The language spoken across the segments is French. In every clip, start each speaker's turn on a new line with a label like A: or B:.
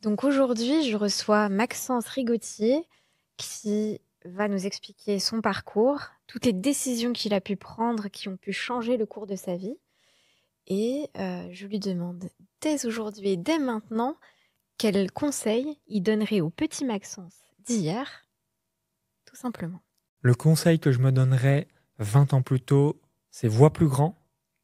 A: Donc aujourd'hui, je reçois Maxence Rigotier qui va nous expliquer son parcours, toutes les décisions qu'il a pu prendre qui ont pu changer le cours de sa vie. Et je lui demande dès aujourd'hui et dès maintenant quel conseil il donnerait au petit Maxence d'hier, tout simplement.
B: Le conseil que je me donnerais 20 ans plus tôt, c'est vois plus grand,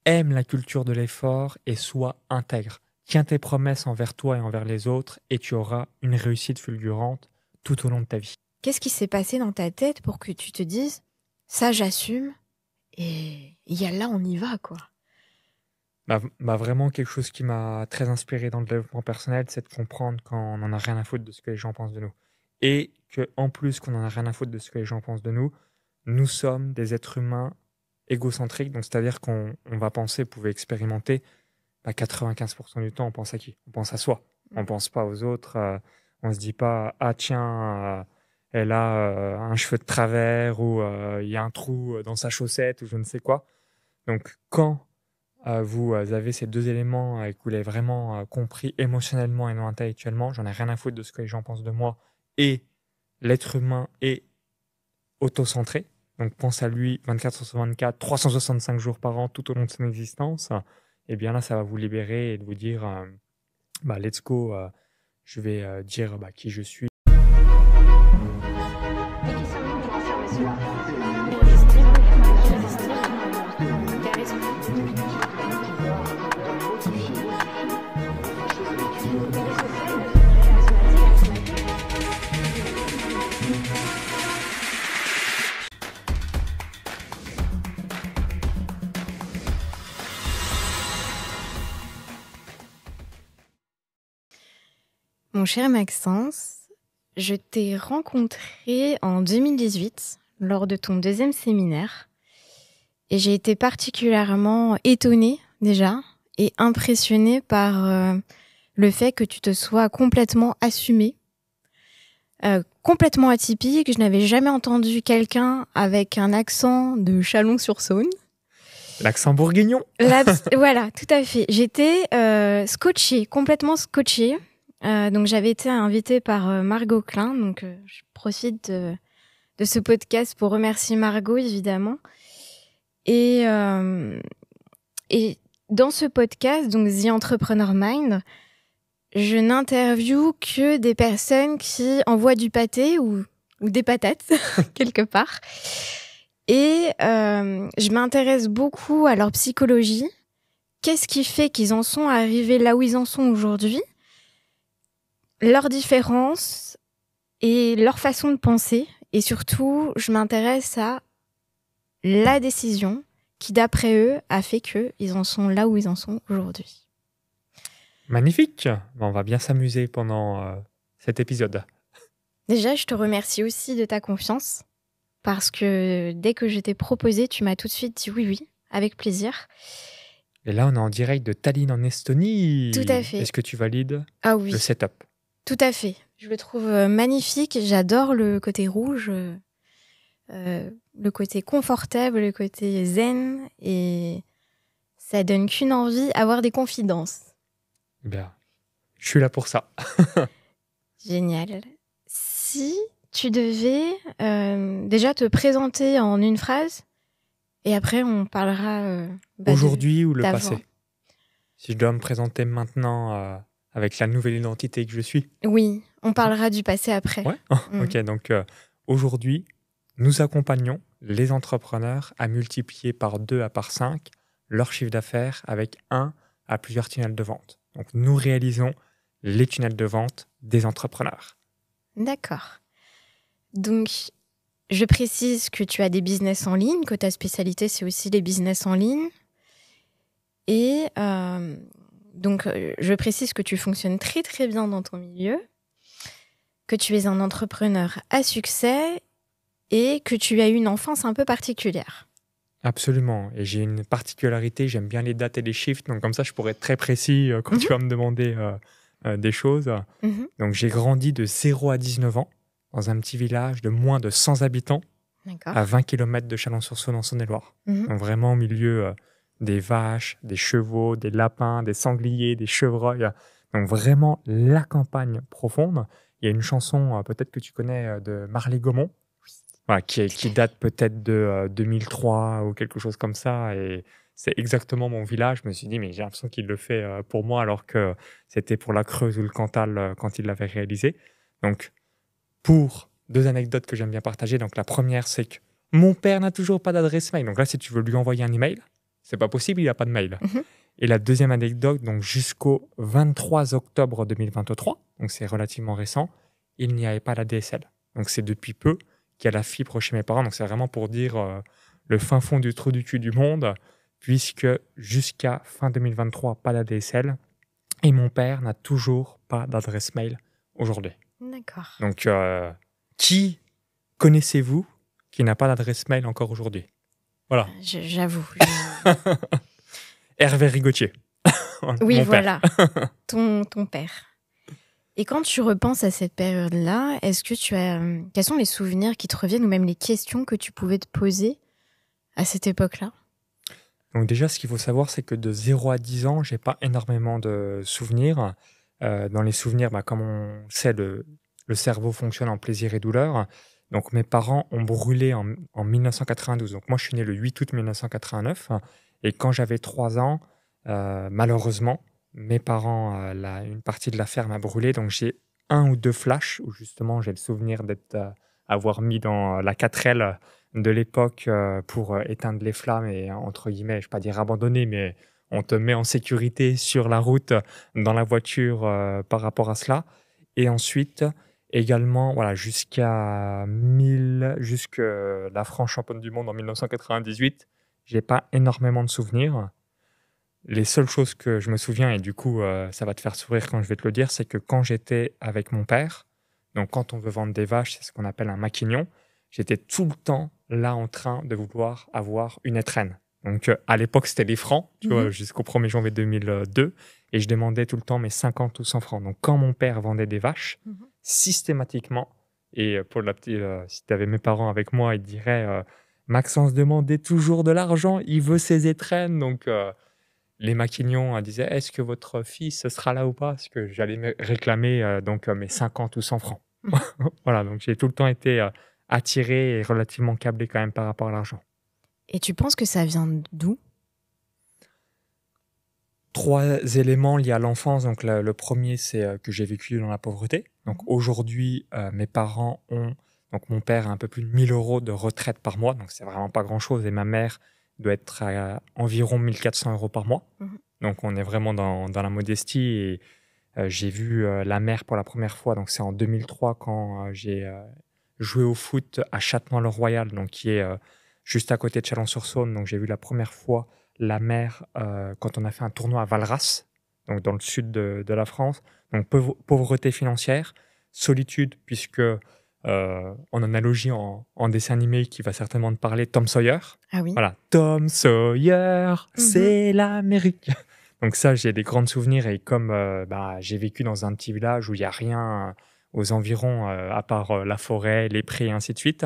B: aime la culture de l'effort et sois intègre. Tiens tes promesses envers toi et envers les autres et tu auras une réussite fulgurante tout au long de ta vie.
A: Qu'est-ce qui s'est passé dans ta tête pour que tu te dises ça j'assume et là on y va quoi.
B: Vraiment quelque chose qui m'a très inspiré dans le développement personnel, c'est de comprendre qu'on n'en a rien à foutre de ce que les gens pensent de nous. Et qu'en plus qu'on n'en a rien à foutre de ce que les gens pensent de nous, nous sommes des êtres humains égocentriques, donc c'est-à-dire qu'on va penser, vous pouvez expérimenter, 95% du temps, on pense à qui? On pense à soi. On ne pense pas aux autres. On ne se dit pas « Ah tiens, elle a un cheveu de travers » ou « Il y a un trou dans sa chaussette » ou je ne sais quoi. Donc quand vous avez ces deux éléments et que vous l'avez vraiment compris émotionnellement et non intellectuellement, j'en ai rien à foutre de ce que les gens pensent de moi, et l'être humain est autocentré, donc pense à lui 24 sur 24, 365 jours par an tout au long de son existence, et bien là ça va vous libérer et de vous dire let's go, je vais dire qui je suis.
A: Mon cher Maxence, je t'ai rencontré en 2018 lors de ton deuxième séminaire et j'ai été particulièrement étonnée déjà et impressionnée par le fait que tu te sois complètement assumée, complètement atypique. Je n'avais jamais entendu quelqu'un avec un accent de Chalon-sur-Saône.
B: L'accent bourguignon.
A: Voilà, tout à fait. J'étais scotchée, complètement scotchée. Donc j'avais été invitée par Margot Klein, donc je profite de ce podcast pour remercier Margot évidemment. Et dans ce podcast, donc The Entrepreneur Mind, je n'interviewe que des personnes qui envoient du pâté ou des patates quelque part. Et je m'intéresse beaucoup à leur psychologie. Qu'est-ce qui fait qu'ils en sont arrivés là où ils en sont aujourd'hui? Leurs différences et leur façon de penser. Et surtout, je m'intéresse à la décision qui, d'après eux, a fait qu'ils en sont là où ils en sont aujourd'hui.
B: Magnifique. On va bien s'amuser pendant cet épisode.
A: Déjà, je te remercie aussi de ta confiance parce que dès que je t'ai proposé, tu m'as tout de suite dit oui, avec plaisir.
B: Et là, on est en direct de Tallinn en Estonie.
A: Tout à fait.
B: Est-ce que tu valides
A: le
B: setup?
A: Tout à fait. Je le trouve magnifique. J'adore le côté rouge, le côté confortable, le côté zen. Et ça donne qu'une envie, avoir des confidences.
B: Bien, je suis là pour ça.
A: Génial. Si tu devais déjà te présenter en une phrase, et après on parlera
B: aujourd'hui ou le passé? Si je dois me présenter maintenant avec la nouvelle identité que je suis?
A: Oui, on parlera du passé après.
B: Ouais. Ok, donc aujourd'hui, nous accompagnons les entrepreneurs à multiplier par 2 à par 5 leur chiffre d'affaires avec 1 à plusieurs tunnels de vente. Donc nous réalisons les tunnels de vente des entrepreneurs.
A: D'accord. Donc, je précise que tu as des business en ligne, que ta spécialité, c'est aussi les business en ligne. Et donc, je précise que tu fonctionnes très, très bien dans ton milieu, que tu es un entrepreneur à succès et que tu as eu une enfance un peu particulière.
B: Absolument. Et j'ai une particularité, j'aime bien les dates et les chiffres, donc comme ça, je pourrais être très précis quand tu vas me demander des choses. Donc, j'ai grandi de 0 à 19 ans dans un petit village de moins de 100 habitants, à 20 km de Chalon-sur-Saône en Saône-et-Loire. Donc, vraiment au milieu des vaches, des chevaux, des lapins, des sangliers, des chevreuils. Donc vraiment la campagne profonde. Il y a une chanson, peut-être que tu connais, de Marley Gaumont, voilà, qui date peut-être de 2003 ou quelque chose comme ça. Et c'est exactement mon village. Je me suis dit, mais j'ai l'impression qu'il le fait pour moi alors que c'était pour la Creuse ou le Cantal quand il l'avait réalisé. Donc, pour deux anecdotes que j'aime bien partager. Donc, la première, c'est que mon père n'a toujours pas d'adresse mail. Donc là, si tu veux lui envoyer un email, c'est pas possible, il n'a pas de mail.
A: Mhm.
B: Et la deuxième anecdote, donc jusqu'au 23 octobre 2023, donc c'est relativement récent, il n'y avait pas la DSL. Donc c'est depuis peu qu'il y a la fibre chez mes parents. Donc c'est vraiment pour dire le fin fond du trou du cul du monde, puisque jusqu'à fin 2023, pas la DSL. Et mon père n'a toujours pas d'adresse mail aujourd'hui.
A: D'accord.
B: Donc, qui connaissez-vous qui n'a pas d'adresse mail encore aujourd'hui? Voilà.
A: J'avoue.
B: Hervé Rigotier.
A: Oui,
B: Mon
A: voilà. Ton père. Et quand tu repenses à cette période-là, est-ce que tu as... quels sont les souvenirs qui te reviennent ou même les questions que tu pouvais te poser à cette époque-là?
B: Donc déjà, ce qu'il faut savoir, c'est que de 0 à 10 ans, j'ai pas énormément de souvenirs. Dans les souvenirs, comme on sait, le cerveau fonctionne en plaisir et douleur. Donc mes parents ont brûlé en 1992. Donc moi, je suis né le 8 août 1989. Et quand j'avais 3 ans, malheureusement, mes parents, une partie de la ferme a brûlé. Donc j'ai un ou deux flashs où justement j'ai le souvenir avoir mis dans la 4L de l'époque pour éteindre les flammes et, entre guillemets, je ne vais pas dire abandonner, mais on te met en sécurité sur la route, dans la voiture par rapport à cela. Et ensuite, également, voilà, jusque la France championne du monde en 1998, j'ai pas énormément de souvenirs. Les seules choses que je me souviens, et du coup, ça va te faire sourire quand je vais te le dire, c'est que quand j'étais avec mon père, donc quand on veut vendre des vaches, c'est ce qu'on appelle un maquignon, j'étais tout le temps là en train de vouloir avoir une étrenne. Donc à l'époque, c'était les francs, tu vois, jusqu'au 1er janvier 2002, et je demandais tout le temps mes 50 ou 100 francs. Donc quand mon père vendait des vaches, systématiquement, et pour la petite, si tu avais mes parents avec moi, ils diraient Maxence demandait toujours de l'argent, il veut ses étrennes. Donc les maquignons disaient est-ce que votre fils sera là ou pas? Parce que j'allais me réclamer mes 50 ou 100 francs. Voilà, donc j'ai tout le temps été attiré et relativement câblé quand même par rapport à l'argent.
A: Et tu penses que ça vient d'où?
B: 3 éléments liés à l'enfance. Donc le premier, c'est que j'ai vécu dans la pauvreté. Donc aujourd'hui, mes parents ont... Donc mon père a un peu plus de 1 000 € de retraite par mois. Donc c'est vraiment pas grand-chose. Et ma mère doit être à environ 1 400 € par mois. Donc on est vraiment dans la modestie. Et j'ai vu la mer pour la première fois. Donc c'est en 2003 quand j'ai joué au foot à Châtenois-le-Royal, donc qui est juste à côté de Chalon-sur-Saône. Donc j'ai vu la première fois la mer quand on a fait un tournoi à Valras, donc dans le sud de la France. Donc pauvreté financière, solitude, puisque en analogie en dessin animé qui va certainement te parler, Tom Sawyer.
A: Ah oui.
B: Voilà, Tom Sawyer, c'est l'Amérique. Donc ça, j'ai des grands souvenirs. Et comme j'ai vécu dans un petit village où il n'y a rien aux environs à part la forêt, les prés et ainsi de suite.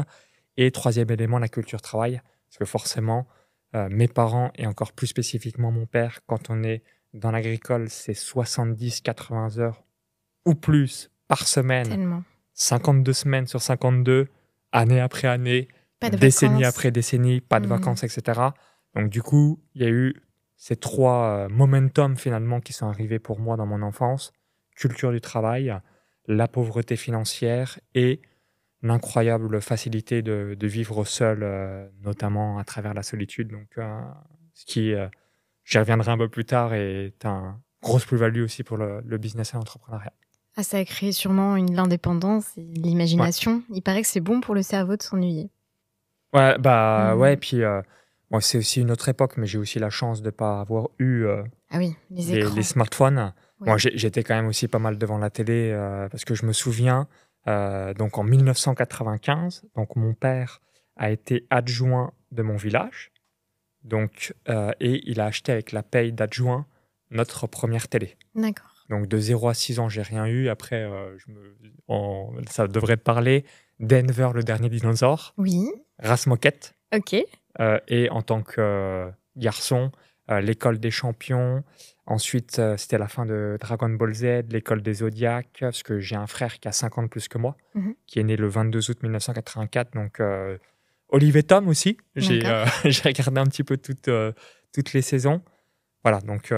B: Et 3e élément, la culture travail. Parce que forcément, mes parents, et encore plus spécifiquement mon père, quand on est dans l'agricole, c'est 70-80 heures ou plus par semaine.
A: Tellement.
B: 52 semaines sur 52, année après année,
A: décennie
B: après décennie, pas de vacances, etc. Donc du coup, il y a eu ces 3 momentum finalement qui sont arrivés pour moi dans mon enfance. Culture du travail, la pauvreté financière et l'incroyable facilité de vivre seul, notamment à travers la solitude. Donc, ce qui, j'y reviendrai un peu plus tard, est une grosse plus-value aussi pour le business et l'entrepreneuriat.
A: Ah, ça a créé sûrement l'indépendance et l'imagination. Ouais. Il paraît que c'est bon pour le cerveau de s'ennuyer.
B: Ouais, ouais, puis c'est aussi une autre époque, mais j'ai aussi la chance de ne pas avoir eu les smartphones. Ouais. Moi, j'étais quand même aussi pas mal devant la télé parce que je me souviens, donc en 1995, donc mon père a été adjoint de mon village, donc, et il a acheté avec la paye d'adjoint notre première télé.
A: D'accord.
B: Donc de 0 à 6 ans, j'ai rien eu. Après, ça devrait te parler. Denver, le dernier dinosaure.
A: Oui.
B: Race Moquette.
A: Ok.
B: Et en tant que garçon, l'école des champions. Ensuite, c'était la fin de Dragon Ball Z, l'école des Zodiacs, parce que j'ai un frère qui a 5 ans de plus que moi,
A: Mhm.
B: qui est né le 22 août 1984. Donc, Olive et Tom aussi. J'ai
A: D'accord.
B: j'ai regardé un petit peu toutes les saisons. Voilà, donc,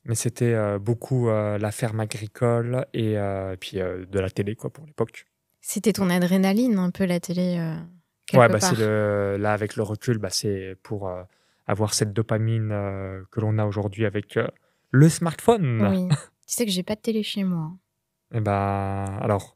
B: mais c'était beaucoup la ferme agricole et puis de la télé, quoi, pour l'époque.
A: C'était ton adrénaline, un peu, la télé,
B: Ouais,
A: quelque
B: bah,
A: part.
B: là, avec le recul, bah, c'est pour avoir cette dopamine que l'on a aujourd'hui avec le smartphone.
A: Oui. Tu sais que j'ai pas de télé chez moi.
B: Et bah, alors,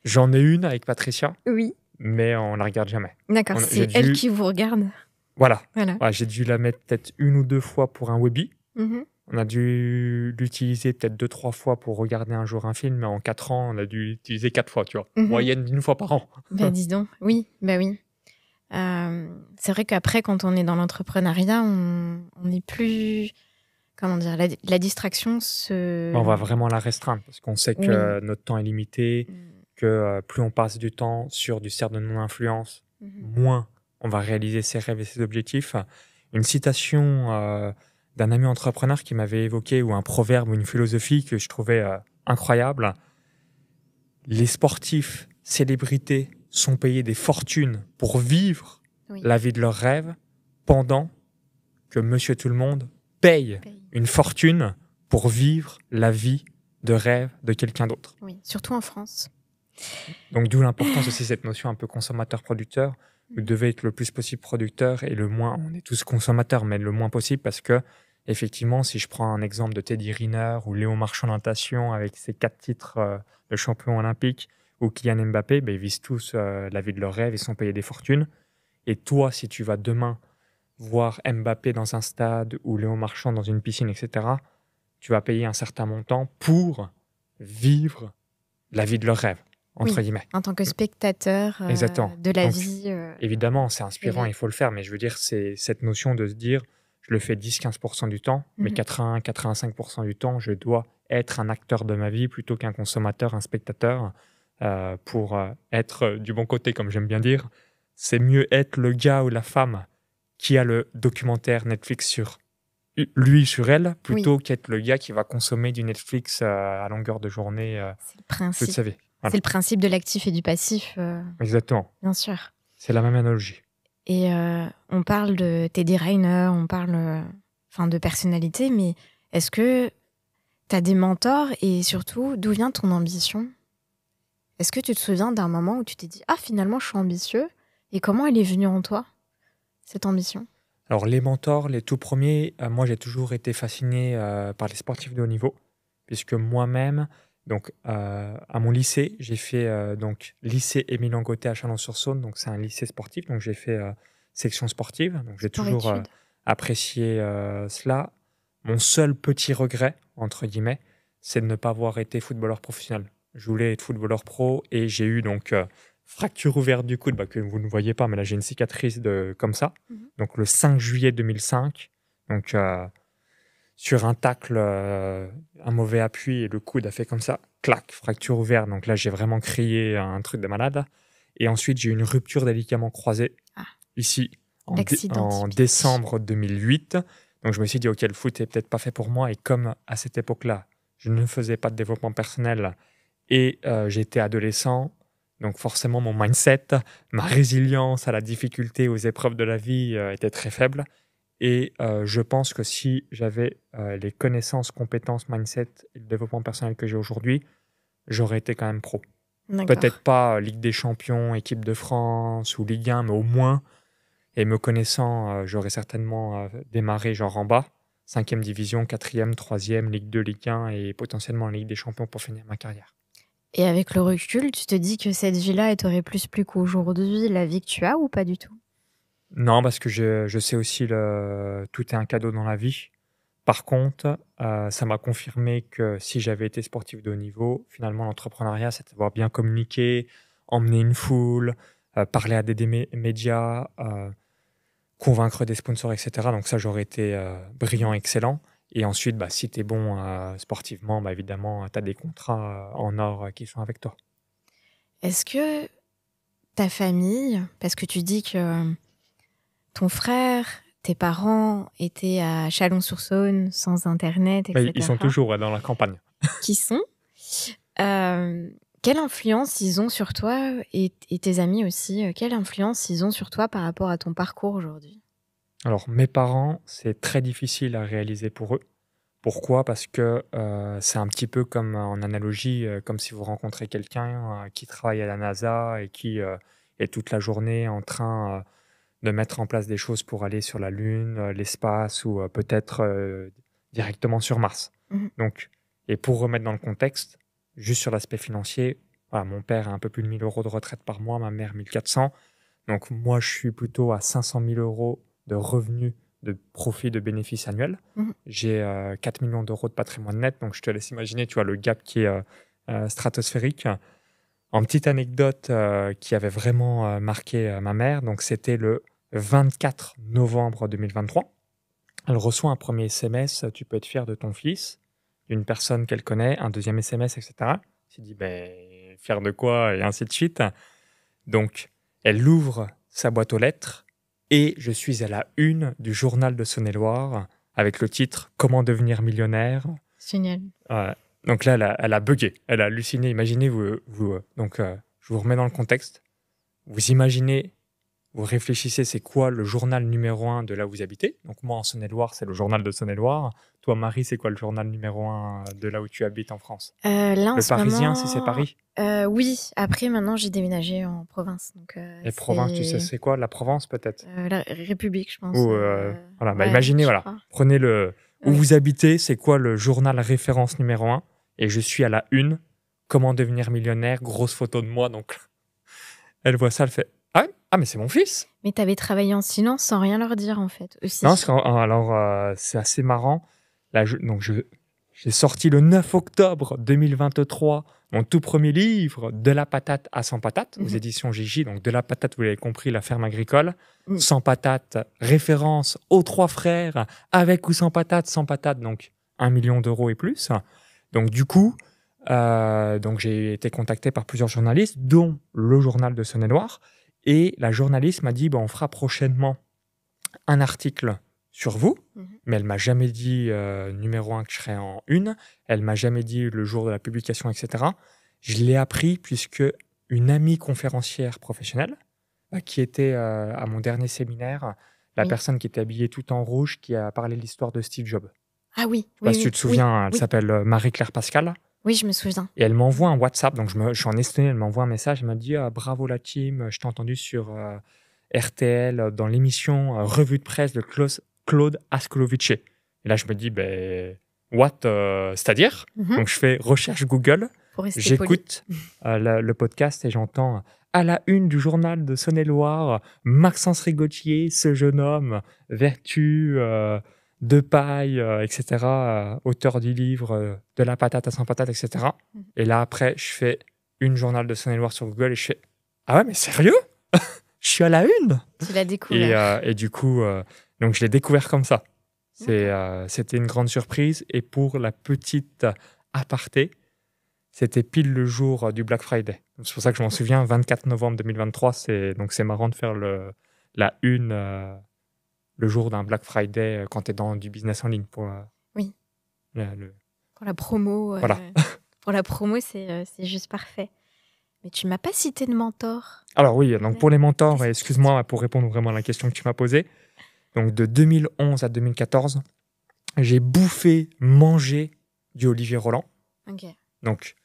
B: j'en ai une avec Patricia,
A: Oui.
B: mais on la regarde jamais.
A: D'accord,
B: J'ai
A: c'est elle
B: dû,
A: qui vous regarde.
B: voilà,
A: Voilà.
B: ouais, j'ai dû la mettre peut-être 1 ou 2 fois pour un Webby.
A: Mhm.
B: On a dû l'utiliser peut-être 2-3 fois pour regarder un jour un film, mais en 4 ans, on a dû l'utiliser 4 fois, tu vois.
A: Mhm.
B: Moyenne d'une fois par an.
A: Bah, dis donc. Oui, bah oui. C'est vrai qu'après, quand on est dans l'entrepreneuriat, on n'est plus... Comment dire, la distraction se...
B: On va vraiment la restreindre parce qu'on sait que
A: Oui.
B: notre temps est limité, que plus on passe du temps sur du cercle de non-influence,
A: Mhm.
B: moins on va réaliser ses rêves et ses objectifs. Une citation d'un ami entrepreneur qui m'avait évoqué, ou un proverbe ou une philosophie que je trouvais incroyable. Les sportifs, célébrités, sont payés des fortunes pour vivre
A: Oui.
B: la vie de leurs rêves, pendant que Monsieur Tout-le-Monde paye une fortune pour vivre la vie de rêve de quelqu'un d'autre.
A: Oui, surtout en France.
B: Donc d'où l'importance aussi de cette notion un peu consommateur-producteur. Vous devez être le plus possible producteur et le moins, on est tous consommateurs, mais le moins possible, parce que effectivement, si je prends un exemple de Teddy Riner ou Léon Marchand natation avec ses 4 titres de champion olympique, ou Kylian Mbappé, ben, ils visent tous la vie de leur rêve et sont payés des fortunes. Et toi, si tu vas demain voir Mbappé dans un stade ou Léon Marchand dans une piscine, etc., tu vas payer un certain montant pour vivre la vie de leur rêve, entre guillemets.
A: En tant que spectateur
B: Exactement.
A: de la
B: Donc,
A: vie.
B: évidemment, c'est inspirant,
A: privée.
B: il faut le faire, mais je veux dire, c'est cette notion de se dire, je le fais 10-15% du temps, mais 80-85% du temps, je dois être un acteur de ma vie plutôt qu'un consommateur, un spectateur, pour être du bon côté, comme j'aime bien dire. C'est mieux être le gars ou la femme qui a le documentaire Netflix sur lui, sur elle, plutôt qu'être le gars qui va consommer du Netflix à longueur de journée
A: C'est le principe.
B: toute sa vie. Voilà.
A: C'est le principe de l'actif et du passif.
B: Exactement.
A: Bien sûr.
B: C'est la même analogie.
A: Et on parle de Teddy Riner, on parle de personnalité, mais est-ce que tu as des mentors et surtout, d'où vient ton ambition? Est-ce que tu te souviens d'un moment où tu t'es dit « Ah, finalement, je suis ambitieux » et comment elle est venue en toi, cette ambition?
B: Alors, les mentors, les tout premiers, moi, j'ai toujours été fasciné par les sportifs de haut niveau, puisque moi-même, donc, à mon lycée, j'ai fait donc lycée Émile Angoté à Chalon-sur-Saône, donc c'est un lycée sportif, donc j'ai fait section sportive, donc j'ai toujours apprécié cela. Mon seul petit regret, entre guillemets, c'est de ne pas avoir été footballeur professionnel. Je voulais être footballeur pro et j'ai eu donc fracture ouverte du coude, que vous ne voyez pas, mais là j'ai une cicatrice comme ça. Donc le 5 juillet 2005, donc sur un tacle, un mauvais appui et le coude a fait comme ça, clac, fracture ouverte. Donc là j'ai vraiment crié un truc de malade. Et ensuite j'ai eu une rupture des ligaments croisés ici en décembre 2008. Donc je me suis dit ok, le foot est peut-être pas fait pour moi. Et comme à cette époque-là, je ne faisais pas de développement personnel et j'étais adolescent, donc forcément mon mindset, ma résilience à la difficulté, aux épreuves de la vie était très faible. Et je pense que si j'avais les connaissances, compétences, mindset et le développement personnel que j'ai aujourd'hui, j'aurais été quand même pro. Peut-être pas Ligue des Champions, équipe de France ou Ligue 1, mais au moins, et me connaissant, j'aurais certainement démarré genre en bas, 5e division, 4e, 3e, Ligue 2, Ligue 1 et potentiellement Ligue des Champions pour finir ma carrière.
A: Et avec le recul, tu te dis que cette vie-là, elle t'aurait plus plu qu'aujourd'hui, la vie que tu as, ou pas du tout?
B: Non, parce que je sais aussi tout est un cadeau dans la vie. Par contre, ça m'a confirmé que si j'avais été sportif de haut niveau, finalement, l'entrepreneuriat, c'est savoir bien communiquer, emmener une foule, parler à des médias, convaincre des sponsors, etc. Donc ça, j'aurais été brillant, excellent. Et ensuite, si tu es bon sportivement, évidemment, tu as des contrats en or qui sont avec toi.
A: Est-ce que ta famille, parce que tu dis que ton frère, tes parents étaient à Chalon-sur-Saône, sans Internet, etc.
B: Ils sont toujours dans la campagne.
A: Qui sont. Quelle influence ils ont sur toi et tes amis aussi, quelle influence ils ont sur toi par rapport à ton parcours aujourd'hui?
B: Alors, mes parents, c'est très difficile à réaliser pour eux. Pourquoi? Parce que c'est un petit peu comme en analogie, comme si vous rencontrez quelqu'un qui travaille à la NASA et qui est toute la journée en train de mettre en place des choses pour aller sur la Lune, l'espace ou peut-être directement sur Mars.
A: Mhm.
B: Donc, et pour remettre dans le contexte, juste sur l'aspect financier, voilà, mon père a un peu plus de 1 000 € de retraite par mois, ma mère 1 400. Donc moi, je suis plutôt à 500 000 € de revenus de profit de bénéfices annuels.
A: Mhm.
B: J'ai 4 millions d'euros de patrimoine net, donc je te laisse imaginer, tu vois, le gap qui est stratosphérique. En petite anecdote qui avait vraiment marqué ma mère, donc c'était le 24 novembre 2023. Elle reçoit un premier SMS, tu peux être fier de ton fils, d'une personne qu'elle connaît, un deuxième SMS, etc. Elle s'est dit, ben, fier de quoi, et ainsi de suite. Donc, elle ouvre sa boîte aux lettres et je suis à la une du journal de Saône-et-Loire avec le titre « Comment devenir millionnaire ».
A: Génial.
B: Donc là, elle a bugué, elle a halluciné. Imaginez, donc je vous remets dans le contexte. Vous imaginez, vous réfléchissez, c'est quoi le journal numéro 1 de là où vous habitez? Donc moi, en Saône-et-Loire, c'est le journal de Saône-et-Loire. Toi, Marie, c'est quoi le journal numéro 1 de là où tu habites en France?
A: Là,
B: Le Parisien, si c'est Paris?
A: Oui, après, maintenant, j'ai déménagé en province. Donc,
B: Les provinces, tu sais, c'est quoi? La Provence, peut-être?
A: La République, je pense.
B: Ou, voilà, bah,
A: ouais,
B: imaginez,
A: je
B: voilà,
A: crois.
B: prenez le où
A: Oui.
B: vous habitez, c'est quoi le journal référence numéro 1? Et je suis à la une. Comment devenir millionnaire? Grosse photo de moi. Donc, elle voit ça, elle fait ah, mais c'est mon fils.
A: Mais tu avais travaillé en silence sans rien leur dire, en fait, aussi.
B: Non, alors, c'est assez marrant. Là, j'ai sorti le 9 octobre 2023 mon tout premier livre, De la patate à 100 patates, aux éditions Gigi. Donc, De la patate, vous l'avez compris, la ferme agricole. 100 patates, référence aux 3 frères, avec ou sans patates, donc 1 million d'euros et plus. Donc, du coup, donc j'ai été contacté par plusieurs journalistes, dont le journal de Saône-et-Loire. Et la journaliste m'a dit, on fera prochainement un article sur vous, mais elle m'a jamais dit numéro 1 que je serais en une, elle m'a jamais dit le jour de la publication, etc. Je l'ai appris puisque une amie conférencière professionnelle, qui était à mon dernier séminaire, la personne qui était habillée tout en rouge, qui a parlé de l'histoire de Steve Jobs.
A: Ah oui,
B: Je sais pas si tu te souviens, elle s'appelle Marie-Claire Pascal.
A: Oui, je me souviens.
B: Et elle m'envoie un WhatsApp, donc je suis en Estonie, elle m'envoie un message, elle m'a dit bravo la team, je t'ai entendu sur RTL dans l'émission Revue de presse de Claude Askolovice. Et là, je me dis, what, c'est-à-dire? Donc, je fais recherche Google, j'écoute le podcast et j'entends à la une du journal de Saône-et-Loire, Maxence Rigotier, ce jeune homme, vertu, de paille, etc., auteur du livre De la patate à 100 patates, etc. Et là, après, je fais une journal de Saône-et-Loire sur Google et je fais ah ouais, mais sérieux? Je suis à la une.
A: Tu l'as découvert.
B: Et du coup, donc je l'ai découvert comme ça. C'était une grande surprise. Et pour la petite aparté, c'était pile le jour du Black Friday. C'est pour ça que je m'en souviens, 24 novembre 2023. Donc c'est marrant de faire la une le jour d'un Black Friday quand tu es dans du business en ligne. Pour
A: la promo.
B: Voilà.
A: Pour la promo, c'est juste parfait. Mais tu m'as pas cité de mentor.
B: Alors oui, donc pour les mentors, excuse-moi pour répondre vraiment à la question que tu m'as posée. Donc de 2011 à 2014, j'ai bouffé, mangé du Olivier Roland.
A: Okay.
B: Donc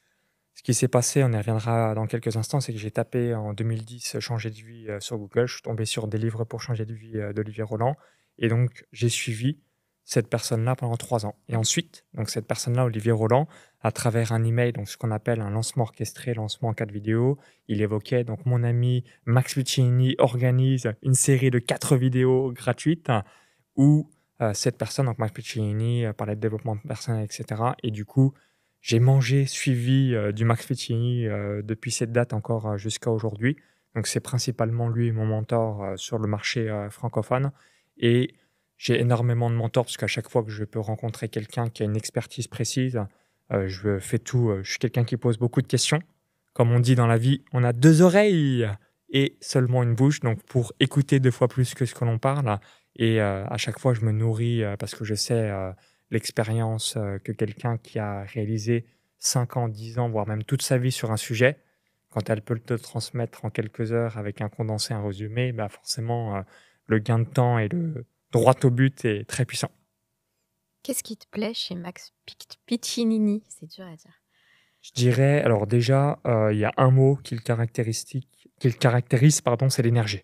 B: ce qui s'est passé, on y reviendra dans quelques instants, c'est que j'ai tapé en 2010 changer de vie sur Google. Je suis tombé sur des livres pour changer de vie d'Olivier Roland. Et donc j'ai suivi cette personne-là pendant 3 ans. Et ensuite, donc cette personne-là, Olivier Roland, à travers un email, donc ce qu'on appelle un lancement orchestré, lancement en 4 vidéos, il évoquait, donc mon ami Max Puccini organise une série de 4 vidéos gratuites où cette personne, donc Max Puccini, parlait de développement personnel, etc. Et du coup, j'ai mangé, suivi du Max Puccini depuis cette date encore jusqu'à aujourd'hui. Donc c'est principalement lui mon mentor sur le marché francophone. Et j'ai énormément de mentors parce qu'à chaque fois que je peux rencontrer quelqu'un qui a une expertise précise, je fais tout. Je suis quelqu'un qui pose beaucoup de questions. Comme on dit dans la vie, on a 2 oreilles et seulement une bouche, donc pour écouter 2 fois plus que ce que l'on parle. Et à chaque fois, je me nourris parce que je sais l'expérience que quelqu'un qui a réalisé 5 ans, 10 ans, voire même toute sa vie sur un sujet, quand elle peut te le transmettre en quelques heures avec un condensé, un résumé, bah forcément, le gain de temps et le droit au but est très puissant.
A: Qu'est-ce qui te plaît chez Max Piccinini? C'est dur à dire.
B: Je dirais, alors déjà, il y a un mot qui le caractérise, pardon, c'est l'énergie.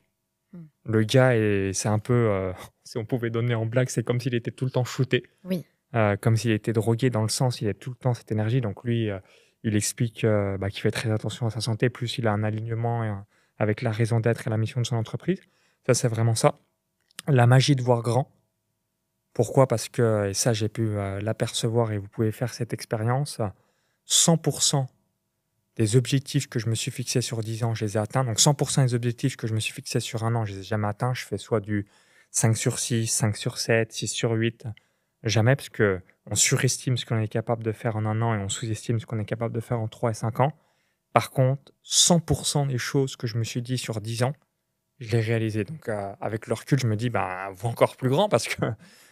B: Le gars, c'est un peu, si on pouvait donner en blague, c'est comme s'il était tout le temps shooté,
A: Oui.
B: comme s'il était drogué dans le sens, il a tout le temps cette énergie. Donc lui, il explique qu'il fait très attention à sa santé, plus il a un alignement avec la raison d'être et la mission de son entreprise. Ça, c'est vraiment ça. La magie de voir grand. Pourquoi? Parce que, et ça, j'ai pu l'apercevoir et vous pouvez faire cette expérience, 100% des objectifs que je me suis fixés sur 10 ans, je les ai atteints. Donc 100% des objectifs que je me suis fixés sur un an, je les ai jamais atteints. Je fais soit du 5 sur 6, 5 sur 7, 6 sur 8. Jamais, parce que on surestime ce qu'on est capable de faire en un an et on sous-estime ce qu'on est capable de faire en 3 et 5 ans. Par contre, 100% des choses que je me suis dit sur 10 ans, je l'ai réalisé. Donc avec le recul, je me dis, va encore plus grand, parce que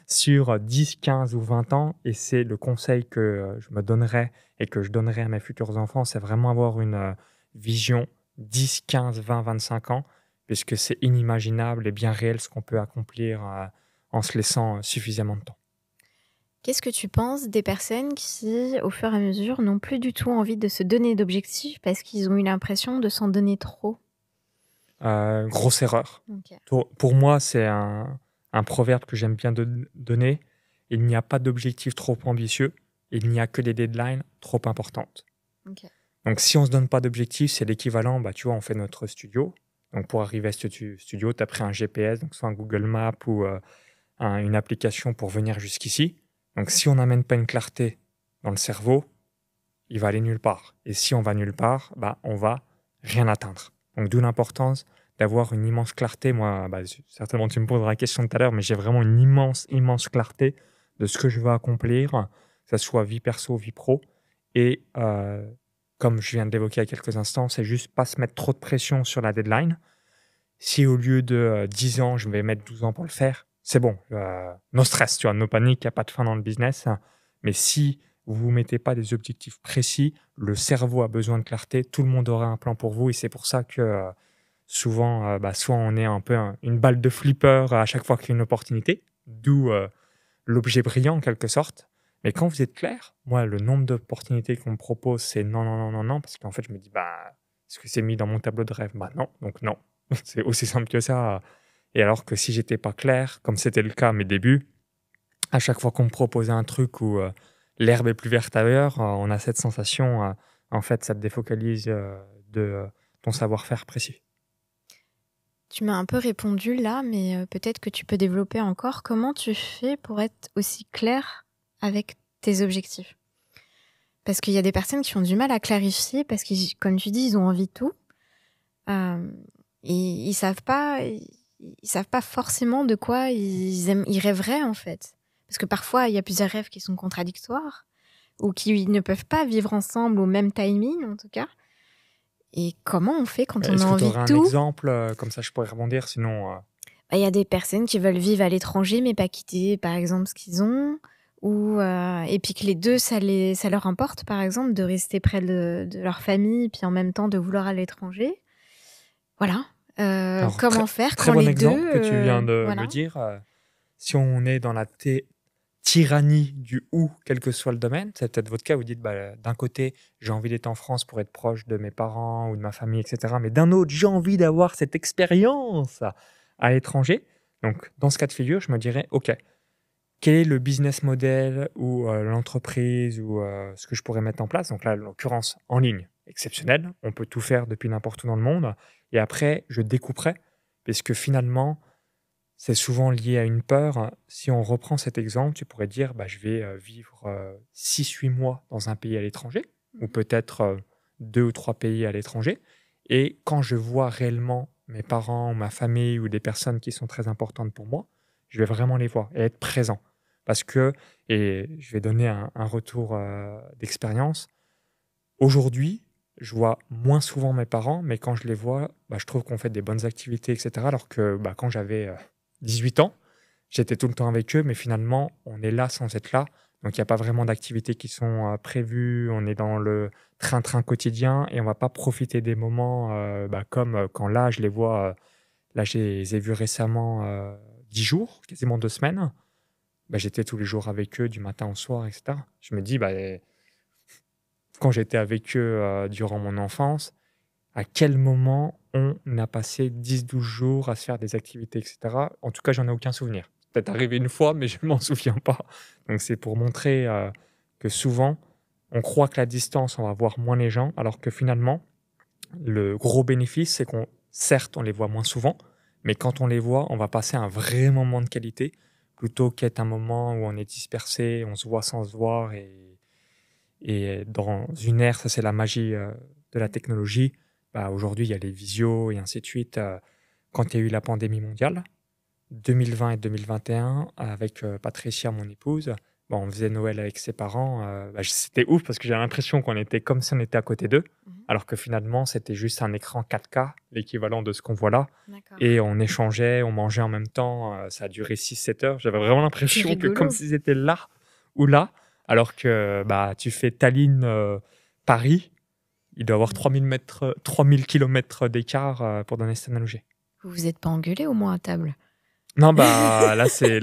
B: sur 10, 15 ou 20 ans, et c'est le conseil que je me donnerais et que je donnerais à mes futurs enfants, c'est vraiment avoir une vision 10, 15, 20, 25 ans, puisque c'est inimaginable et bien réel ce qu'on peut accomplir en se laissant suffisamment de temps.
A: Qu'est-ce que tu penses des personnes qui, au fur et à mesure, n'ont plus du tout envie de se donner d'objectifs parce qu'ils ont eu l'impression de s'en donner trop?
B: Grosse erreur.
A: Ok.
B: Pour moi, c'est un proverbe que j'aime bien donner. Il n'y a pas d'objectif trop ambitieux, il n'y a que des deadlines trop importantes.
A: Ok.
B: Donc, si on ne se donne pas d'objectif, c'est l'équivalent, tu vois, on fait notre studio. Donc, pour arriver à ce studio, tu as pris un GPS, donc soit un Google Maps ou une application pour venir jusqu'ici. Donc, si on n'amène pas une clarté dans le cerveau, il va aller nulle part. Et si on va nulle part, on va rien atteindre. Donc, d'où l'importance d'avoir une immense clarté. Moi, certainement, tu me poseras la question tout à l'heure, mais j'ai vraiment une immense, immense clarté de ce que je veux accomplir, que ce soit vie perso, vie pro. Et comme je viens de l'évoquer il y a quelques instants, c'est juste pas se mettre trop de pression sur la deadline. Si au lieu de 10 ans, je vais mettre 12 ans pour le faire, c'est bon. No stress, tu vois, no panique, il n'y a pas de fin dans le business. Mais si vous ne vous mettez pas des objectifs précis, le cerveau a besoin de clarté, tout le monde aura un plan pour vous. Et c'est pour ça que souvent, soit on est un peu une balle de flipper à chaque fois qu'il y a une opportunité, d'où l'objet brillant en quelque sorte. Mais quand vous êtes clair, moi, le nombre d'opportunités qu'on me propose, c'est non, non, non, non, non, parce qu'en fait, je me dis, est-ce que c'est mis dans mon tableau de rêve? Non, donc non. C'est aussi simple que ça. Et alors que si j'étais pas clair, comme c'était le cas à mes débuts, à chaque fois qu'on me proposait un truc où l'herbe est plus verte ailleurs, on a cette sensation, en fait, ça te défocalise de ton savoir-faire précis.
A: Tu m'as un peu répondu là, mais peut-être que tu peux développer encore. Comment tu fais pour être aussi clair avec tes objectifs? Parce qu'il y a des personnes qui ont du mal à clarifier parce que, comme tu dis, ils ont envie de tout. Et ils savent pas forcément de quoi ils rêveraient en fait. Parce que parfois, il y a plusieurs rêves qui sont contradictoires ou qui ne peuvent pas vivre ensemble au même timing en tout cas. Et comment on fait quand on a envie de tout?
B: Est-ce que tu aurais un exemple, comme ça je pourrais rebondir, sinon...
A: Il y a des personnes qui veulent vivre à l'étranger mais pas quitter par exemple ce qu'ils ont. Et puis que les deux, ça leur importe par exemple de rester près de leur famille puis en même temps de vouloir à l'étranger. Voilà.
B: Alors,
A: comment faire
B: très
A: quand
B: bon
A: les
B: exemple
A: deux...
B: que tu viens de
A: voilà.
B: me dire. Si on est dans la tyrannie du ou, quel que soit le domaine, c'est peut-être votre cas, vous dites, d'un côté, j'ai envie d'être en France pour être proche de mes parents ou de ma famille, etc. Mais d'un autre, j'ai envie d'avoir cette expérience à l'étranger. Donc, dans ce cas de figure, je me dirais, OK, quel est le business model ou l'entreprise ou ce que je pourrais mettre en place? Donc là, en l'occurrence, en ligne, exceptionnel. On peut tout faire depuis n'importe où dans le monde. Et après, je découperai, parce que finalement, c'est souvent lié à une peur. Si on reprend cet exemple, tu pourrais dire, je vais vivre 6-8 mois dans un pays à l'étranger, ou peut-être 2 ou 3 pays à l'étranger. Et quand je vois réellement mes parents, ma famille ou des personnes qui sont très importantes pour moi, je vais vraiment les voir et être présent. Parce que, et je vais donner un retour d'expérience, aujourd'hui, je vois moins souvent mes parents, mais quand je les vois, je trouve qu'on fait des bonnes activités, etc. Alors que quand j'avais 18 ans, j'étais tout le temps avec eux, mais finalement, on est là sans être là. Donc, il n'y a pas vraiment d'activités qui sont prévues. On est dans le train-train quotidien et on va pas profiter des moments comme quand là, je les vois. Là, je les ai vus récemment 10 jours, quasiment 2 semaines. J'étais tous les jours avec eux, du matin au soir, etc. Je me dis, quand j'étais avec eux durant mon enfance, à quel moment on a passé 10-12 jours à se faire des activités, etc. En tout cas, j'en ai aucun souvenir. Peut-être arrivé une fois, mais je ne m'en souviens pas. Donc, c'est pour montrer que souvent, on croit que la distance, on va voir moins les gens, alors que finalement, le gros bénéfice, c'est certes, on les voit moins souvent, mais quand on les voit, on va passer un vrai moment de qualité, plutôt qu'être un moment où on est dispersé, on se voit sans se voir, et dans une ère, ça c'est la magie de la technologie. Aujourd'hui, il y a les visios et ainsi de suite. Quand il y a eu la pandémie mondiale, 2020 et 2021, avec Patricia, mon épouse, on faisait Noël avec ses parents. C'était ouf parce que j'ai l'impression qu'on était comme si on était à côté d'eux, alors que finalement, c'était juste un écran 4K, l'équivalent de ce qu'on voit là.
A: D'accord.
B: Et on échangeait, on mangeait en même temps. Ça a duré 6-7 heures. J'avais vraiment l'impression que comme s'ils étaient là ou là, alors que tu fais Tallinn-Paris, il doit y avoir 3000 km d'écart pour donner cette analogie.
A: Vous vous êtes pas engueulés au moins à table?
B: Non, là, c'est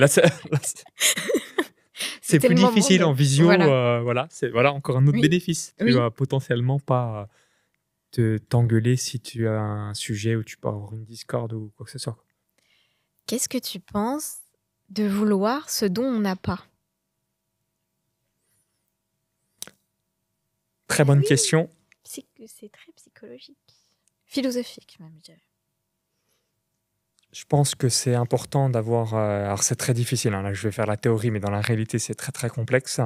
B: plus difficile en visio.
A: Voilà.
B: C'est encore un autre
A: Oui.
B: bénéfice. Tu
A: Oui.
B: vas potentiellement pas t'engueuler si tu as un sujet où tu peux avoir une discorde ou quoi que ce soit.
A: Qu'est-ce que tu penses de vouloir ce dont on n'a pas?
B: Très bonne question.
A: C'est très psychologique. Philosophique même, je dirais.
B: Je pense que c'est important d'avoir... alors c'est très difficile, là je vais faire la théorie, mais dans la réalité c'est très très complexe.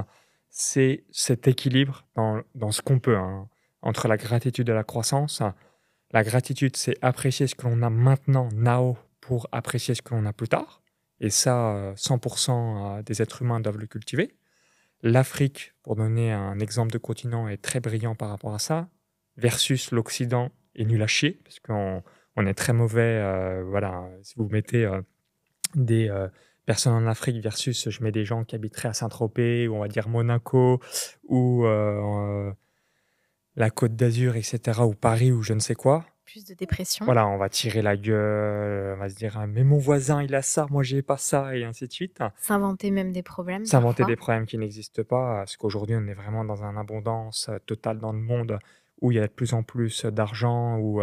B: C'est cet équilibre dans ce qu'on peut, entre la gratitude et la croissance. La gratitude, c'est apprécier ce que l'on a maintenant, now, pour apprécier ce que l'on a plus tard. Et ça, 100% des êtres humains doivent le cultiver. L'Afrique, pour donner un exemple de continent, est très brillant par rapport à ça, versus l'Occident est nul à chier, parce qu'on est très mauvais. Si vous mettez des personnes en Afrique versus, je mets des gens qui habiteraient à Saint-Tropez, ou on va dire Monaco, ou la Côte d'Azur, etc., ou Paris, ou je ne sais quoi.
A: Plus de dépression.
B: Voilà, on va tirer la gueule, on va se dire mais mon voisin il a ça, moi j'ai pas ça, et ainsi de suite.
A: S'inventer même des problèmes.
B: S'inventer
A: parfois.
B: des problèmes qui n'existent pas, parce qu'aujourd'hui on est vraiment dans une abondance totale dans le monde où il y a de plus en plus d'argent, ou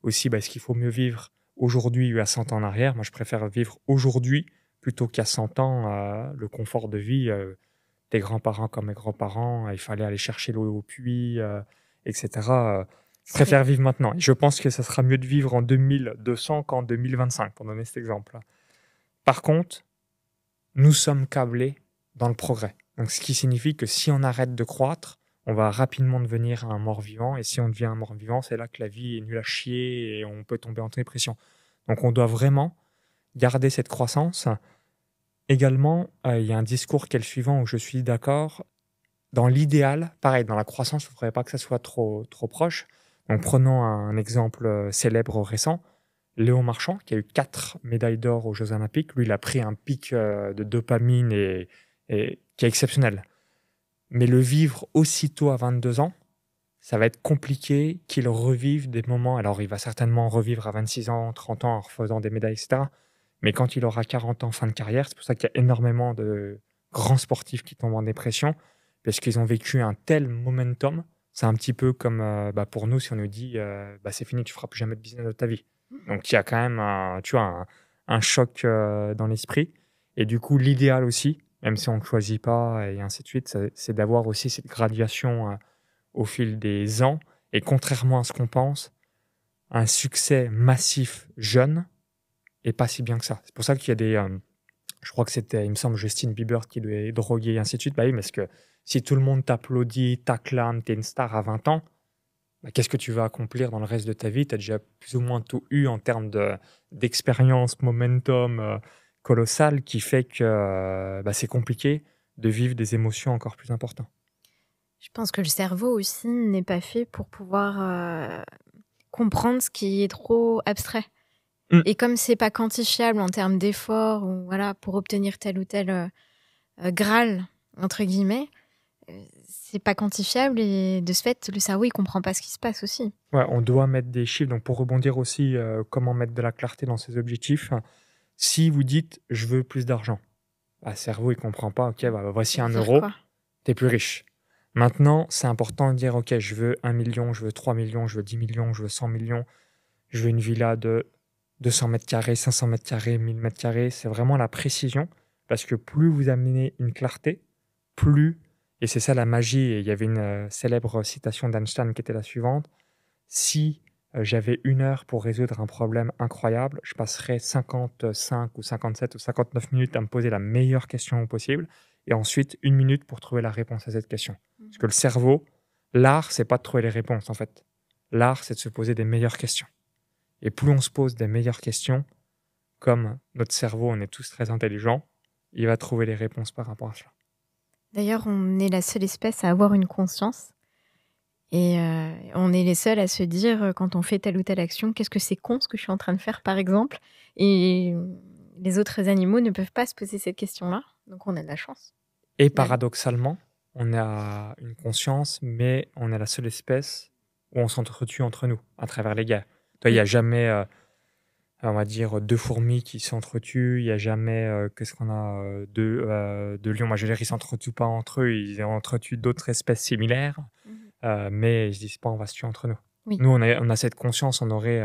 B: aussi est-ce qu'il faut mieux vivre aujourd'hui ou à 100 ans en arrière. Moi je préfère vivre aujourd'hui plutôt qu'à 100 ans. Le confort de vie des grands-parents comme mes grands-parents, il fallait aller chercher l'eau au puits, etc. Je préfère vivre maintenant. Et je pense que ça sera mieux de vivre en 2200 qu'en 2025, pour donner cet exemple-là. Par contre, nous sommes câblés dans le progrès. Donc, ce qui signifie que si on arrête de croître, on va rapidement devenir un mort-vivant. Et si on devient un mort-vivant, c'est là que la vie est nulle à chier et on peut tomber en dépression. Donc, on doit vraiment garder cette croissance. Également, il y a un discours qui est le suivant où je suis d'accord. Dans l'idéal, pareil, dans la croissance, il ne faudrait pas que ça soit trop proche. Donc, prenons un exemple célèbre récent. Léon Marchand, qui a eu 4 médailles d'or aux Jeux Olympiques. Lui, il a pris un pic de dopamine et qui est exceptionnel. Mais le vivre aussitôt à 22 ans, ça va être compliqué qu'il revive des moments. Alors, il va certainement revivre à 26 ans, 30 ans en refaisant des médailles, etc. Mais quand il aura 40 ans, fin de carrière, c'est pour ça qu'il y a énormément de grands sportifs qui tombent en dépression, parce qu'ils ont vécu un tel momentum. C'est un petit peu comme pour nous, si on nous dit c'est fini, tu ne feras plus jamais de business de ta vie. Donc, il y a quand même un choc dans l'esprit. Et du coup, l'idéal aussi, même si on ne choisit pas et ainsi de suite, c'est d'avoir aussi cette graduation au fil des ans. Et contrairement à ce qu'on pense, un succès massif jeune n'est pas si bien que ça. C'est pour ça qu'il y a des... je crois que c'était, il me semble, Justin Bieber qui lui est drogué et ainsi de suite. Oui, parce que si tout le monde t'applaudit, t'acclame, t'es une star à 20 ans, qu'est-ce que tu vas accomplir dans le reste de ta vie? Tu as déjà plus ou moins tout eu en termes d'expérience, momentum colossal, qui fait que c'est compliqué de vivre des émotions encore plus importantes.
A: Je pense que le cerveau aussi n'est pas fait pour pouvoir comprendre ce qui est trop abstrait.
B: Mm.
A: Et comme c'est pas quantifiable en termes d'efforts ou voilà pour obtenir tel ou tel Graal entre guillemets, c'est pas quantifiable et de ce fait le cerveau il comprend pas ce qui se passe aussi.
B: Ouais, on doit mettre des chiffres. Donc, pour rebondir aussi, comment mettre de la clarté dans ses objectifs. Si vous dites je veux plus d'argent, le cerveau il comprend pas. Ok, voici
A: Ça veut
B: 1
A: dire
B: euro,
A: quoi?
B: t'es plus riche. Maintenant, c'est important de dire ok, je veux 1 million, je veux 3 millions, je veux 10 millions, je veux 100 millions, je veux une villa de 200 mètres carrés, 500 mètres carrés, 1000 mètres carrés. C'est vraiment la précision parce que plus vous amenez une clarté, plus, et c'est ça la magie, et il y avait une célèbre citation d'Einstein qui était la suivante, si j'avais 1 heure pour résoudre un problème incroyable, je passerais 55 ou 57 ou 59 minutes à me poser la meilleure question possible et ensuite 1 minute pour trouver la réponse à cette question. Parce que le cerveau, l'art, c'est pas de trouver les réponses en fait. L'art, c'est de se poser des meilleures questions. Et plus on se pose des meilleures questions, comme notre cerveau, on est tous très intelligents, il va trouver les réponses par rapport à cela.
A: D'ailleurs, on est la seule espèce à avoir une conscience. Et on est les seuls à se dire, quand on fait telle ou telle action, qu'est-ce que c'est con ce que je suis en train de faire, par exemple. Et les autres animaux ne peuvent pas se poser cette question-là. Donc on a de la chance.
B: Et
A: Ouais.
B: paradoxalement, on a une conscience, mais on est la seule espèce où on s'entretue entre nous, à travers les guerres. Toi, il n'y a jamais, on va dire, 2 fourmis qui s'entretuent, il n'y a jamais, qu'est-ce qu'on a, deux lions. Moi, je veux dire, ils ne s'entretuent pas entre eux, ils entretuent d'autres espèces similaires, mais ils ne se disent pas on va se tuer entre nous.
A: Oui.
B: Nous, on a cette conscience, on aurait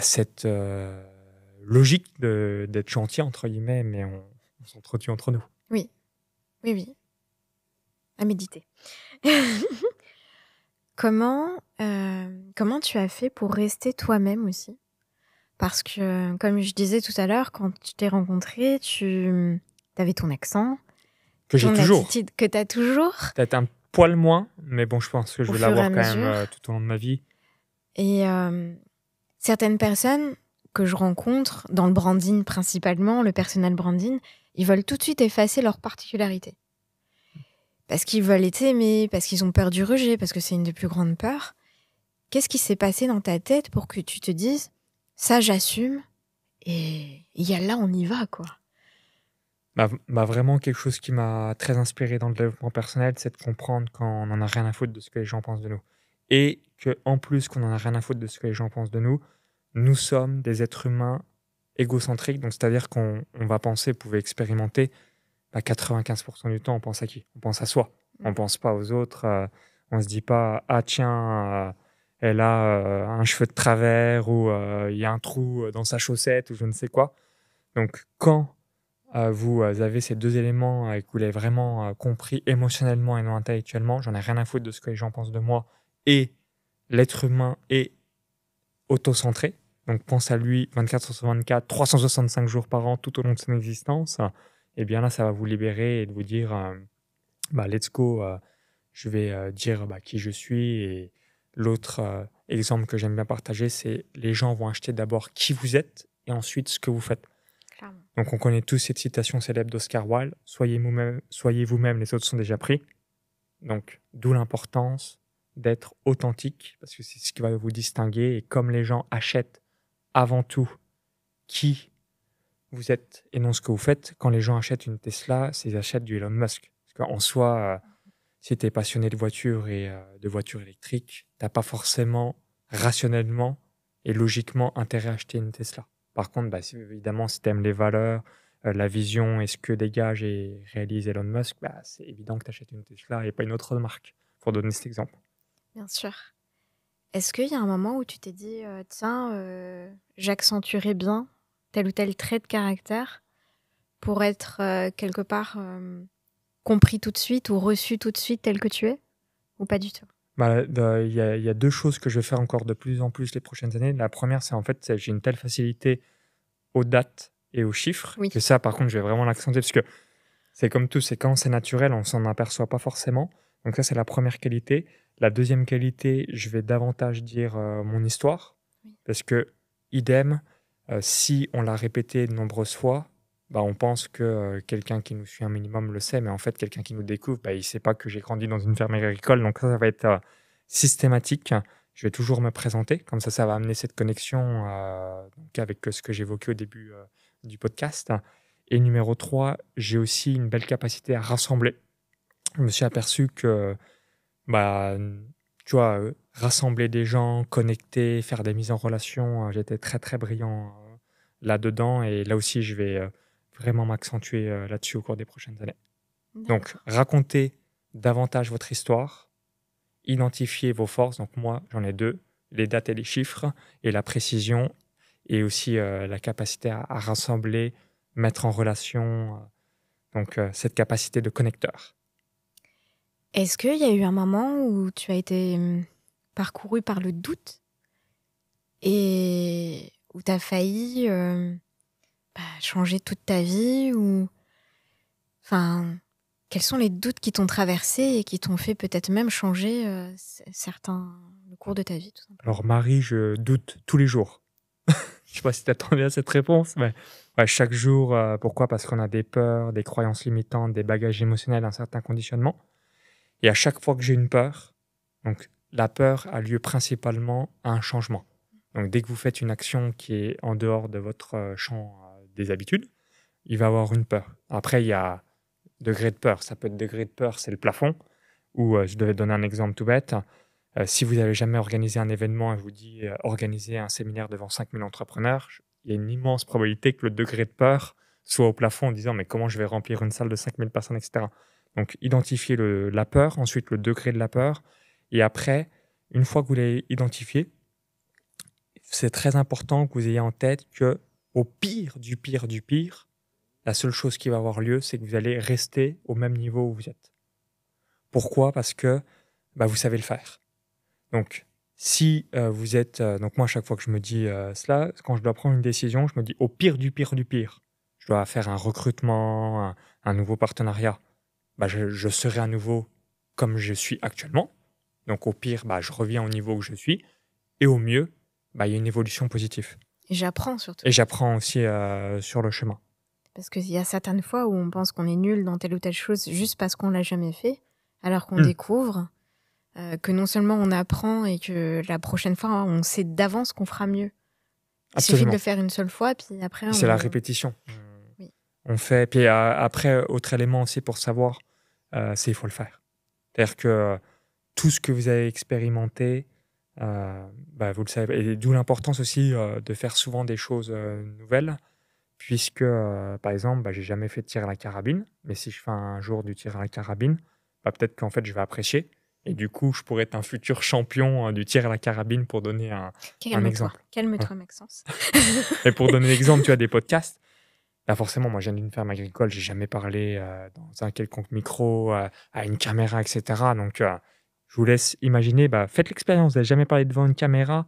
B: cette logique d'être gentil, entre guillemets, mais on s'entretue entre nous.
A: Oui, oui, oui. À méditer. Comment tu as fait pour rester toi-même aussi? Parce que, comme je disais tout à l'heure, quand je t'ai rencontré, tu avais ton accent,
B: Que j'ai
A: ton
B: toujours.
A: attitude que tu as toujours,
B: Peut-être un poil moins, mais bon, je pense que je
A: Au
B: vais
A: fur et à
B: l'avoir quand même
A: mesure.
B: tout au long de ma vie.
A: Et certaines personnes que je rencontre, dans le branding principalement, le personal branding, ils veulent tout de suite effacer leurs particularités. Parce qu'ils veulent être aimés, parce qu'ils ont peur du rejet, parce que c'est une des plus grandes peurs. Qu'est-ce qui s'est passé dans ta tête pour que tu te dises « ça, j'assume » et là, on y va, quoi.
B: Vraiment, quelque chose qui m'a très inspiré dans le développement personnel, c'est de comprendre qu'on n'en a rien à foutre de ce que les gens pensent de nous. Et qu'en plus qu'on n'en a rien à foutre de ce que les gens pensent de nous, nous sommes des êtres humains égocentriques. Donc, c'est-à-dire qu'on va penser, vous pouvez expérimenter, 95% du temps, on pense à qui? On pense à soi. On ne pense pas aux autres. On ne se dit pas, ah tiens, elle a un cheveu de travers ou il y a un trou dans sa chaussette ou je ne sais quoi. Donc, quand vous avez ces 2 éléments et que vous l'avez vraiment compris émotionnellement et non intellectuellement, j'en ai rien à foutre de ce que les gens pensent de moi, et l'être humain est autocentré, donc pense à lui 24 sur 24, 365 jours par an tout au long de son existence, et bien là, ça va vous libérer et de vous dire let's go, je vais dire qui je suis. Et l'autre exemple que j'aime bien partager, c'est les gens vont acheter d'abord qui vous êtes et ensuite ce que vous faites.
A: Clairement.
B: Donc on connaît tous cette citation célèbre d'Oscar Wilde, soyez vous-même, les autres sont déjà pris. Donc d'où l'importance d'être authentique, parce que c'est ce qui va vous distinguer. Et comme les gens achètent avant tout qui vous êtes et non ce que vous faites, quand les gens achètent une Tesla, c'est ils achètent du Elon Musk. Parce qu'en soi, si tu es passionné de voitures et de voitures électriques, tu n'as pas forcément rationnellement et logiquement intérêt à acheter une Tesla. Par contre, évidemment, si tu aimes les valeurs, la vision et ce que dégage et réalise Elon Musk, c'est évident que tu achètes une Tesla et pas une autre marque, pour donner cet exemple.
A: Bien sûr. Est-ce qu'il y a un moment où tu t'es dit tiens, j'accentuerais bien tel ou tel trait de caractère pour être quelque part compris tout de suite ou reçu tout de suite tel que tu es? Ou pas du tout?
B: Il y a 2 choses que je vais faire encore de plus en plus les prochaines années. La première, c'est j'ai une telle facilité aux dates et aux chiffres,
A: Oui.
B: que ça, par contre, je vais vraiment l'accentuer parce que c'est comme tout, c'est quand c'est naturel, on s'en aperçoit pas forcément. Donc ça, c'est la première qualité. La deuxième qualité, je vais davantage dire mon histoire, parce que idem, si on l'a répété de nombreuses fois, on pense que quelqu'un qui nous suit un minimum le sait, mais en fait, quelqu'un qui nous découvre, il ne sait pas que j'ai grandi dans une ferme agricole. Donc ça va être systématique. je vais toujours me présenter. Comme ça va amener cette connexion donc avec ce que j'évoquais au début du podcast. Et numéro 3, j'ai aussi une belle capacité à rassembler. Je me suis aperçu que, bah, tu vois, rassembler des gens, connecter, faire des mises en relation, j'étais très, très brillant là-dedans. Et là aussi, je vais vraiment m'accentuer là-dessus au cours des prochaines années. Donc,
A: D'accord.
B: racontez davantage votre histoire, identifiez vos forces. Donc, moi, j'en ai 2, les dates et les chiffres, et la précision, et aussi la capacité à rassembler, mettre en relation, donc cette capacité de connecteur.
A: Est-ce qu'il y a eu un moment où tu as été parcouru par le doute et où tu as failli changer toute ta vie ou... Enfin, quels sont les doutes qui t'ont traversé et qui t'ont fait peut-être même changer le cours de ta vie, tout simplement?
B: Alors, Marie, je doute tous les jours. Je sais pas si tu attendais à cette réponse, mais ouais, chaque jour. Pourquoi? Parce qu'on a des peurs, des croyances limitantes, des bagages émotionnels, un certain conditionnement. Et à chaque fois que j'ai une peur, donc la peur a lieu principalement à un changement. Donc dès que vous faites une action qui est en dehors de votre champ des habitudes, il va y avoir une peur. Après, il y a degré de peur. Ça peut être degré de peur, c'est le plafond. Ou je devais donner un exemple tout bête. Si vous n'avez jamais organisé un événement et je vous dis organiser un séminaire devant 5000 entrepreneurs, il y a une immense probabilité que le degré de peur soit au plafond en disant mais comment je vais remplir une salle de 5000 personnes, etc. Donc identifiez la peur, ensuite le degré de la peur. Et après, une fois que vous l'avez identifié, c'est très important que vous ayez en tête que au pire du pire du pire, la seule chose qui va avoir lieu, c'est que vous allez rester au même niveau où vous êtes. Pourquoi? Parce que vous savez le faire. Donc, si vous êtes... donc moi, à chaque fois que je me dis cela, quand je dois prendre une décision, je me dis au pire du pire du pire. Je dois faire un recrutement, un nouveau partenariat. Je serai à nouveau comme je suis actuellement. Donc au pire, je reviens au niveau où je suis. Et au mieux, il y a une évolution positive.
A: Et j'apprends surtout.
B: Et j'apprends aussi sur le chemin.
A: Parce qu'il y a certaines fois où on pense qu'on est nul dans telle ou telle chose juste parce qu'on l'a jamais fait, alors qu'on découvre que non seulement on apprend et que la prochaine fois, on sait d'avance qu'on fera mieux. Il suffit de le faire une seule fois, puis après...
B: C'est la répétition.
A: Oui.
B: On fait... Puis après, autre élément aussi pour savoir, c'est il faut le faire. C'est-à-dire que tout ce que vous avez expérimenté, vous le savez. Et d'où l'importance aussi de faire souvent des choses nouvelles, puisque, par exemple, j'ai jamais fait de tir à la carabine, mais si je fais un jour du tir à la carabine, peut-être qu'en fait, je vais apprécier. Et du coup, je pourrais être un futur champion du tir à la carabine pour donner un exemple.
A: Calme-toi, Maxence.
B: Et pour donner l'exemple, tu as des podcasts. Forcément, moi, je viens d'une ferme agricole, j'ai jamais parlé dans un quelconque micro, à une caméra, etc. Donc, je vous laisse imaginer, faites l'expérience, vous n'avez jamais parlé devant une caméra.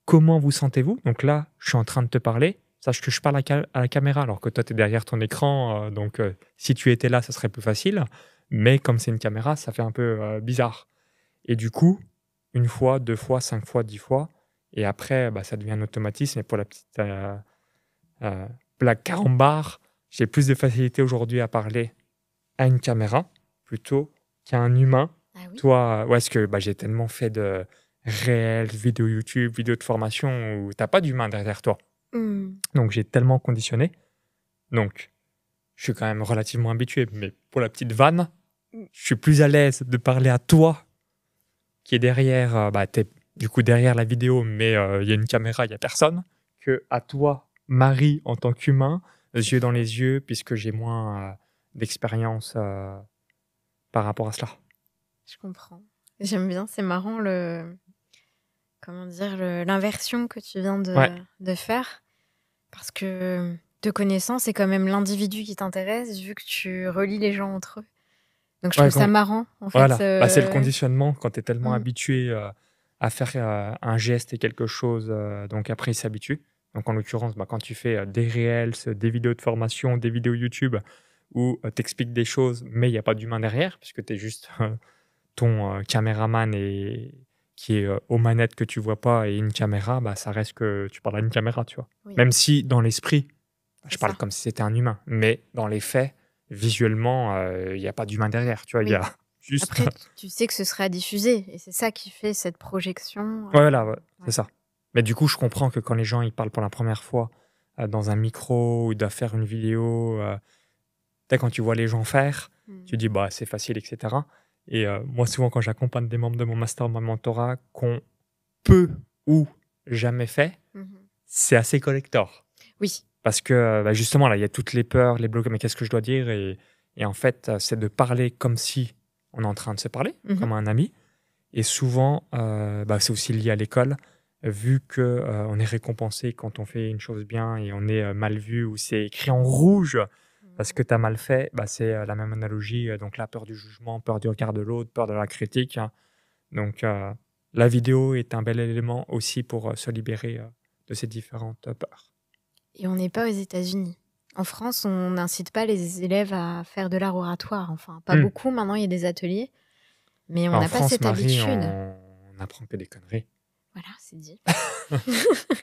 B: Comment vous sentez-vous? Donc là, je suis en train de te parler. Sache que je parle à la caméra, alors que toi, tu es derrière ton écran. Donc, si tu étais là, ça serait plus facile. Mais comme c'est une caméra, ça fait un peu bizarre. Et du coup, 1 fois, 2 fois, 5 fois, 10 fois. Et après, ça devient un automatisme. Et pour la petite blague carambar, j'ai plus de facilité aujourd'hui à parler à une caméra plutôt qu'à un humain.
A: Ah oui?
B: Toi, est-ce que j'ai tellement fait de réels, vidéos YouTube, vidéos de formation où tu n'as pas d'humain derrière toi. Donc, j'ai tellement conditionné. Donc, je suis quand même relativement habitué. Mais pour la petite vanne, je suis plus à l'aise de parler à toi qui est derrière, t'es du coup derrière la vidéo, mais il y a une caméra, il n'y a personne, que à toi, Marie, en tant qu'humain, yeux dans les yeux, puisque j'ai moins d'expérience par rapport à cela.
A: Je comprends. J'aime bien, c'est marrant l'inversion que tu viens de faire. Parce que de connaissance, c'est quand même l'individu qui t'intéresse, vu que tu relis les gens entre eux. Donc je trouve ça marrant, en fait.
B: Voilà, c'est le conditionnement, quand tu es tellement habitué à faire un geste et quelque chose, donc après il s'habitue. Donc en l'occurrence, quand tu fais des reels, des vidéos de formation, des vidéos YouTube, où tu expliques des choses, mais il n'y a pas d'humain derrière, puisque tu es juste ton caméraman qui est aux manettes que tu vois pas, et une caméra, ça reste que tu parles à une caméra, tu vois. Oui. Même si dans l'esprit, je parle comme si c'était un humain, mais dans les faits, visuellement, il n'y a pas d'humain derrière, tu vois. juste.
A: Après, tu sais que ce sera diffusé et c'est ça qui fait cette projection.
B: Ouais, voilà, ouais,
A: Ouais.
B: c'est ça. Mais du coup, je comprends que quand les gens ils parlent pour la première fois dans un micro ou doivent faire une vidéo, tu sais, quand tu vois les gens faire, tu dis bah c'est facile, etc. Et moi, souvent, quand j'accompagne des membres de mon master, mon mentorat, qu'on peu ou jamais fait,
A: Mhm.
B: c'est assez collector.
A: Oui.
B: Parce que bah, justement, là, il y a toutes les peurs, les blocs, mais qu'est-ce que je dois dire et en fait, c'est de parler comme si on est en train de se parler,
A: Mhm.
B: comme un ami. Et souvent, bah, c'est aussi lié à l'école, vu que on est récompensé quand on fait une chose bien et on est mal vu ou c'est écrit en rouge parce que tu as mal fait, bah, c'est la même analogie. Donc la peur du jugement, peur du regard de l'autre, peur de la critique, hein. Donc la vidéo est un bel élément aussi pour se libérer de ces différentes peurs.
A: Et on n'est pas aux États-Unis. En France, on n'incite pas les élèves à faire de l'art oratoire. Enfin, pas beaucoup. Maintenant, il y a des ateliers. Mais on
B: En
A: n'a pas
B: France,
A: cette
B: Marie,
A: habitude.
B: on apprend que des conneries.
A: Voilà, c'est dit.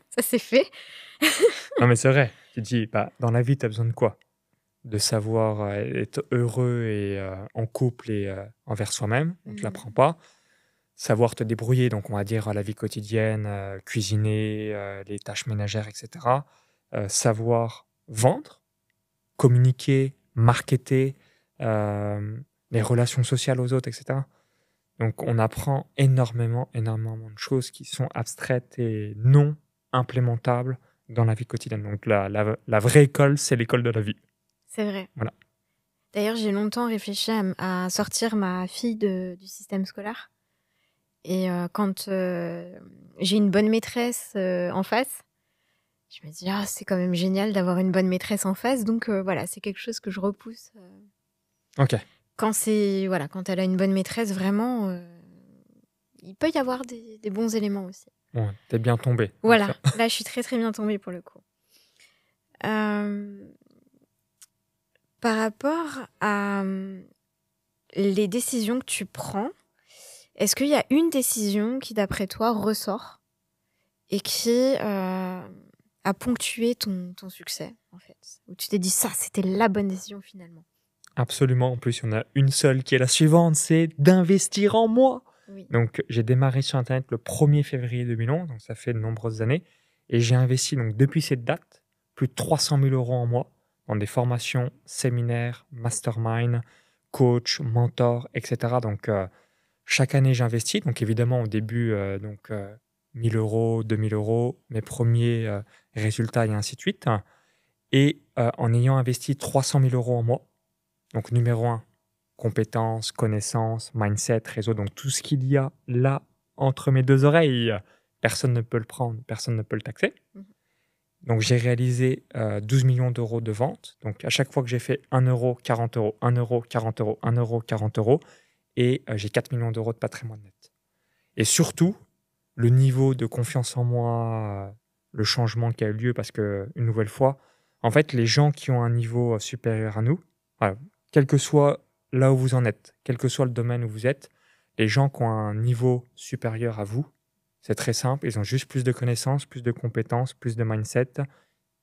A: Ça, c'est fait.
B: Non, mais c'est vrai. Tu te dis, bah, dans la vie, tu as besoin de quoi? De savoir être heureux et en couple et envers soi-même. On ne te l'apprend pas. Savoir te débrouiller, donc on va dire la vie quotidienne, cuisiner, les tâches ménagères, etc. Savoir vendre, communiquer, marketer, les relations sociales aux autres, etc. Donc on apprend énormément, énormément de choses qui sont abstraites et non implémentables dans la vie quotidienne. Donc la vraie école, c'est l'école de la vie.
A: C'est vrai.
B: Voilà.
A: D'ailleurs, j'ai longtemps réfléchi à sortir ma fille du système scolaire. Et quand j'ai une bonne maîtresse en face, je me dis, ah, c'est quand même génial d'avoir une bonne maîtresse en face. Donc voilà, c'est quelque chose que je repousse.
B: Ok.
A: Quand elle a une bonne maîtresse, vraiment, il peut y avoir des bons éléments aussi.
B: Bon, t'es bien tombé.
A: Voilà, là, je suis très très bien tombée pour le coup. Par rapport à les décisions que tu prends, est-ce qu'il y a une décision qui, d'après toi, ressort et qui a ponctué ton succès, en fait? Où tu t'es dit, ça, c'était la bonne décision finalement.
B: Absolument. En plus, il y en a une seule qui est la suivante, c'est d'investir en moi.
A: Oui.
B: Donc, j'ai démarré sur Internet le 1er février 2011, donc ça fait de nombreuses années. Et j'ai investi donc depuis cette date plus de 300 000 euros en moi dans des formations, séminaires, mastermind, coach, mentor, etc. Donc, chaque année, j'investis. Donc, évidemment, au début, 1000 euros, 2000 euros, mes premiers résultats et ainsi de suite. Et en ayant investi 300 000 euros en moi, donc numéro 1, compétences, connaissances, mindset, réseau, donc tout ce qu'il y a là entre mes deux oreilles, personne ne peut le prendre, personne ne peut le taxer. Donc j'ai réalisé 12 millions d'euros de ventes. Donc à chaque fois que j'ai fait 1 euro, 40 euros, 1 euro, 40 euros, 1 euro, 40 euros, et j'ai 4 millions d'euros de patrimoine net. Et surtout, le niveau de confiance en moi, le changement qui a eu lieu, parce que, une nouvelle fois, en fait, les gens qui ont un niveau supérieur à nous, quel que soit là où vous en êtes, quel que soit le domaine où vous êtes, les gens qui ont un niveau supérieur à vous, c'est très simple, ils ont juste plus de connaissances, plus de compétences, plus de mindset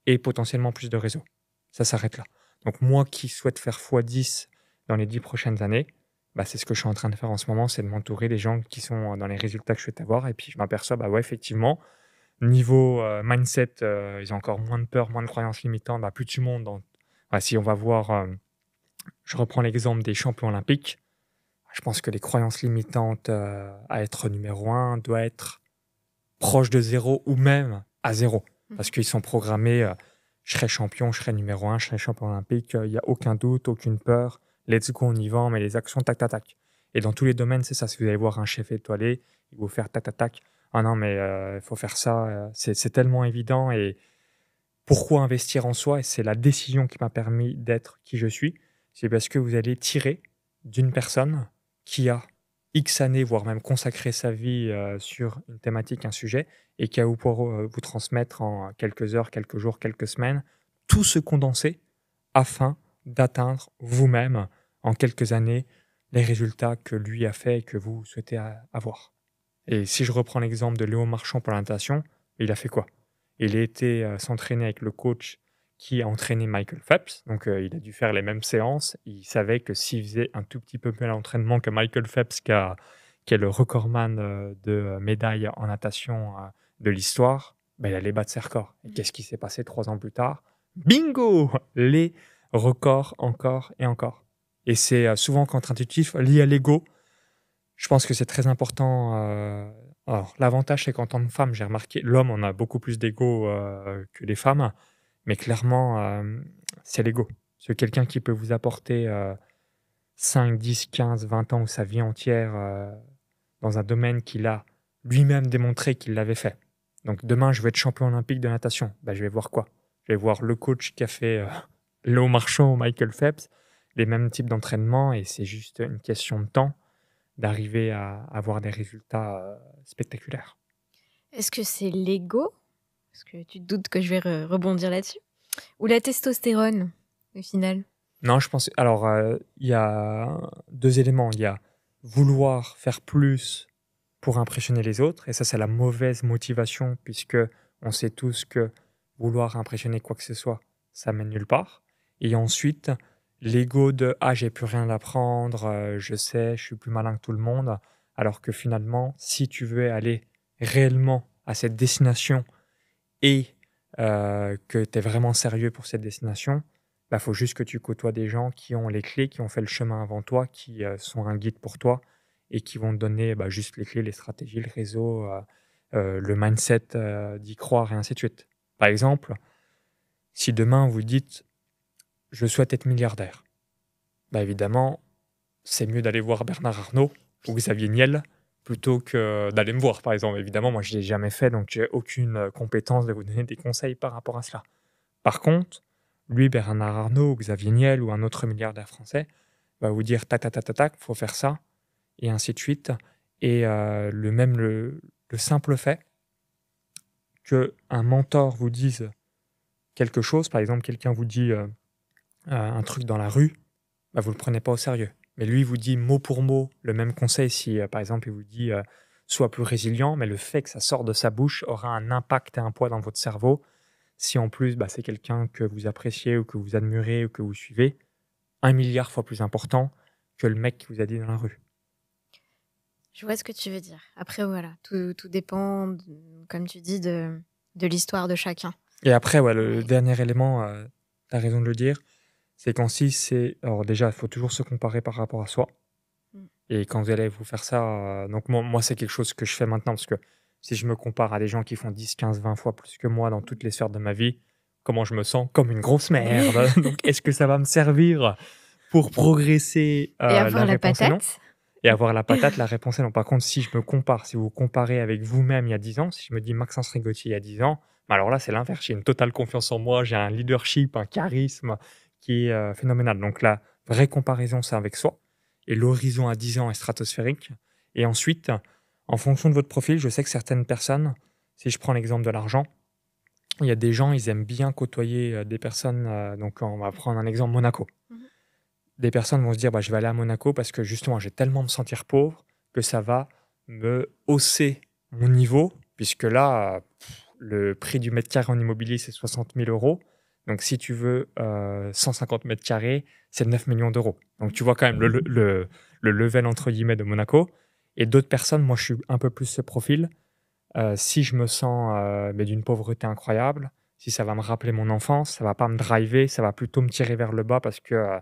B: et potentiellement plus de réseau. Ça s'arrête là. Donc moi qui souhaite faire x10 dans les 10 prochaines années, bah, c'est ce que je suis en train de faire en ce moment, c'est de m'entourer des gens qui sont dans les résultats que je souhaite avoir. Et puis je m'aperçois, bah ouais, effectivement, niveau mindset, ils ont encore moins de peur, moins de croyances limitantes, bah, plus tu montes dans... si on va voir, je reprends l'exemple des champions olympiques, je pense que les croyances limitantes à être numéro 1 doivent être proches de 0 ou même à 0. Parce qu'ils sont programmés, je serai champion, je serai numéro 1, je serai champion olympique, il n'y a aucun doute, aucune peur, let's go, on y va, on met les actions, tac, tac, tac. Et dans tous les domaines, c'est ça. Si vous allez voir un chef étoilé, il va vous faire tac, tac, tac. Ah non, mais il faut faire ça, c'est tellement évident. Et pourquoi investir en soi? Et c'est la décision qui m'a permis d'être qui je suis. C'est parce que vous allez tirer d'une personne qui a X années, voire même consacré sa vie sur une thématique, un sujet, et qui a pour vous transmettre en quelques heures, quelques jours, quelques semaines, tout ce condensé afin d'atteindre vous-même en quelques années les résultats que lui a fait et que vous souhaitez avoir. Et si je reprends l'exemple de Léo Marchand pour la natation, il a fait quoi? Il a été s'entraîner avec le coach qui a entraîné Michael Phelps. Donc, il a dû faire les mêmes séances. Il savait que s'il faisait un tout petit peu plus d'entraînement que Michael Phelps, qui est le recordman de médailles en natation de l'histoire, ben, il allait battre ses records. Et qu'est-ce qui s'est passé 3 ans plus tard? Bingo! Les records encore et encore. Et c'est souvent contre-intuitif, lié à l'ego. Je pense que c'est très important. Alors, l'avantage, c'est qu'en tant que femme, j'ai remarqué, l'homme, on a beaucoup plus d'ego que les femmes. Mais clairement, c'est l'ego. C'est quelqu'un qui peut vous apporter 5, 10, 15, 20 ans ou sa vie entière dans un domaine qu'il a lui-même démontré qu'il l'avait fait. Donc demain, je vais être champion olympique de natation. Ben, je vais voir quoi? Je vais voir le coach qui a fait Léo Marchand ou Michael Phelps, les mêmes types d'entraînement, et c'est juste une question de temps d'arriver à avoir des résultats spectaculaires.
A: Est-ce que c'est l'ego? Est-ce que tu te doutes que je vais rebondir là-dessus? Ou la testostérone, au final?
B: Non, je pense. Alors, il y a 2 éléments. Il y a vouloir faire plus pour impressionner les autres, et ça, c'est la mauvaise motivation, puisque on sait tous que vouloir impressionner quoi que ce soit, ça mène nulle part. Et ensuite, l'ego de « Ah, j'ai plus rien à apprendre, je sais, je suis plus malin que tout le monde », alors que finalement, si tu veux aller réellement à cette destination et que tu es vraiment sérieux pour cette destination, bah, faut juste que tu côtoies des gens qui ont les clés, qui ont fait le chemin avant toi, qui sont un guide pour toi et qui vont te donner juste les clés, les stratégies, le réseau, le mindset d'y croire et ainsi de suite. Par exemple, si demain vous dites « je souhaite être milliardaire », bah évidemment, c'est mieux d'aller voir Bernard Arnault ou Xavier Niel plutôt que d'aller me voir, par exemple. Évidemment, moi, je ne l'ai jamais fait, donc j'ai aucune compétence de vous donner des conseils par rapport à cela. Par contre, lui, Bernard Arnault ou Xavier Niel ou un autre milliardaire français va vous dire tac, tac, tac, tac, tac, faut faire ça, et ainsi de suite. Et le simple fait qu'un mentor vous dise quelque chose, par exemple, quelqu'un vous dit un truc dans la rue, bah, vous ne le prenez pas au sérieux. Mais lui, il vous dit mot pour mot le même conseil. Si, par exemple, il vous dit sois plus résilient, mais le fait que ça sorte de sa bouche aura un impact et un poids dans votre cerveau. Si en plus, c'est quelqu'un que vous appréciez ou que vous admirez ou que vous suivez, 1 milliard fois plus important que le mec qui vous a dit dans la rue.
A: Je vois ce que tu veux dire. Après, voilà, tout dépend, comme tu dis, de l'histoire de chacun.
B: Et après, le dernier élément, tu as raison de le dire, c'est qu'ensi, alors déjà, il faut toujours se comparer par rapport à soi. Et quand vous allez vous faire ça, donc moi, c'est quelque chose que je fais maintenant, parce que si je me compare à des gens qui font 10, 15, 20 fois plus que moi dans toutes les sphères de ma vie, comment je me sens? Comme une grosse merde. Donc, est-ce que ça va me servir pour progresser?
A: Et avoir la patate?
B: Non. Et avoir la patate, la réponse est non. Par contre, si je me compare, si vous vous comparez avec vous-même il y a 10 ans, si je me dis Maxence Rigotier il y a 10 ans, alors là, c'est l'inverse. J'ai une totale confiance en moi, j'ai un leadership, un charisme qui est phénoménal. Donc, la vraie comparaison, c'est avec soi. Et l'horizon à 10 ans est stratosphérique. Et ensuite, en fonction de votre profil, je sais que certaines personnes, si je prends l'exemple de l'argent, il y a des gens, ils aiment bien côtoyer des personnes. Donc, on va prendre un exemple, Monaco. Des personnes vont se dire, je vais aller à Monaco parce que justement, j'ai tellement me sentir pauvre que ça va me hausser mon niveau, puisque là, le prix du mètre carré en immobilier, c'est 60 000 euros. Donc, si tu veux 150 mètres carrés, c'est 9 millions d'euros. Donc, tu vois quand même le level, entre guillemets, de Monaco. Et d'autres personnes, moi, je suis un peu plus ce profil. Si je me sens d'une pauvreté incroyable, si ça va me rappeler mon enfance, ça va pas me driver, ça va plutôt me tirer vers le bas parce que,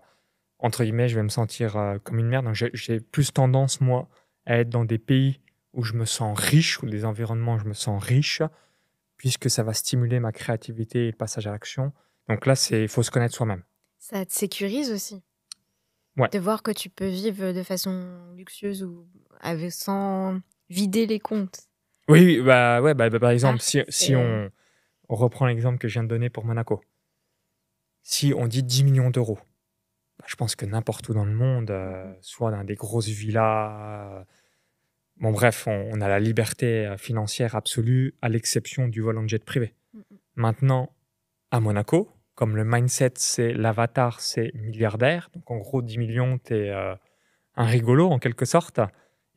B: entre guillemets, je vais me sentir comme une merde. Donc, j'ai plus tendance, moi, à être dans des pays où je me sens riche, ou des environnements où je me sens riche, puisque ça va stimuler ma créativité et le passage à l'action. Donc là, il faut se connaître soi-même.
A: Ça te sécurise aussi.
B: Ouais.
A: De voir que tu peux vivre de façon luxueuse ou sans vider les comptes.
B: Oui, par exemple, si on reprend l'exemple que je viens de donner pour Monaco. Si on dit 10 millions d'euros, je pense que n'importe où dans le monde, soit dans des grosses villas, bon bref, on a la liberté financière absolue, à l'exception du vol en jet privé. Maintenant, à Monaco, comme le mindset, c'est l'avatar, c'est milliardaire, donc en gros 10 millions, tu es un rigolo en quelque sorte,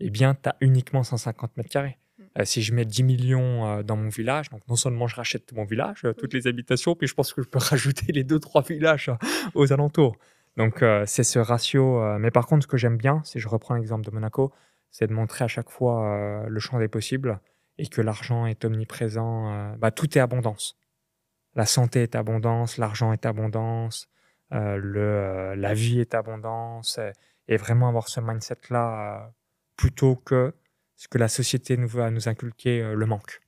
B: eh bien, tu as uniquement 150 mètres carrés. Si je mets 10 millions dans mon village, donc non seulement je rachète tout mon village, toutes les habitations, puis je pense que je peux rajouter les 2-3 villages aux alentours. Donc c'est ce ratio. Mais par contre, ce que j'aime bien, si je reprends l'exemple de Monaco, c'est de montrer à chaque fois le champ des possibles et que l'argent est omniprésent. Tout est abondance. La santé est abondance, l'argent est abondance, la vie est abondance. Et vraiment avoir ce mindset-là plutôt que ce que la société nous va nous inculquer, le manque.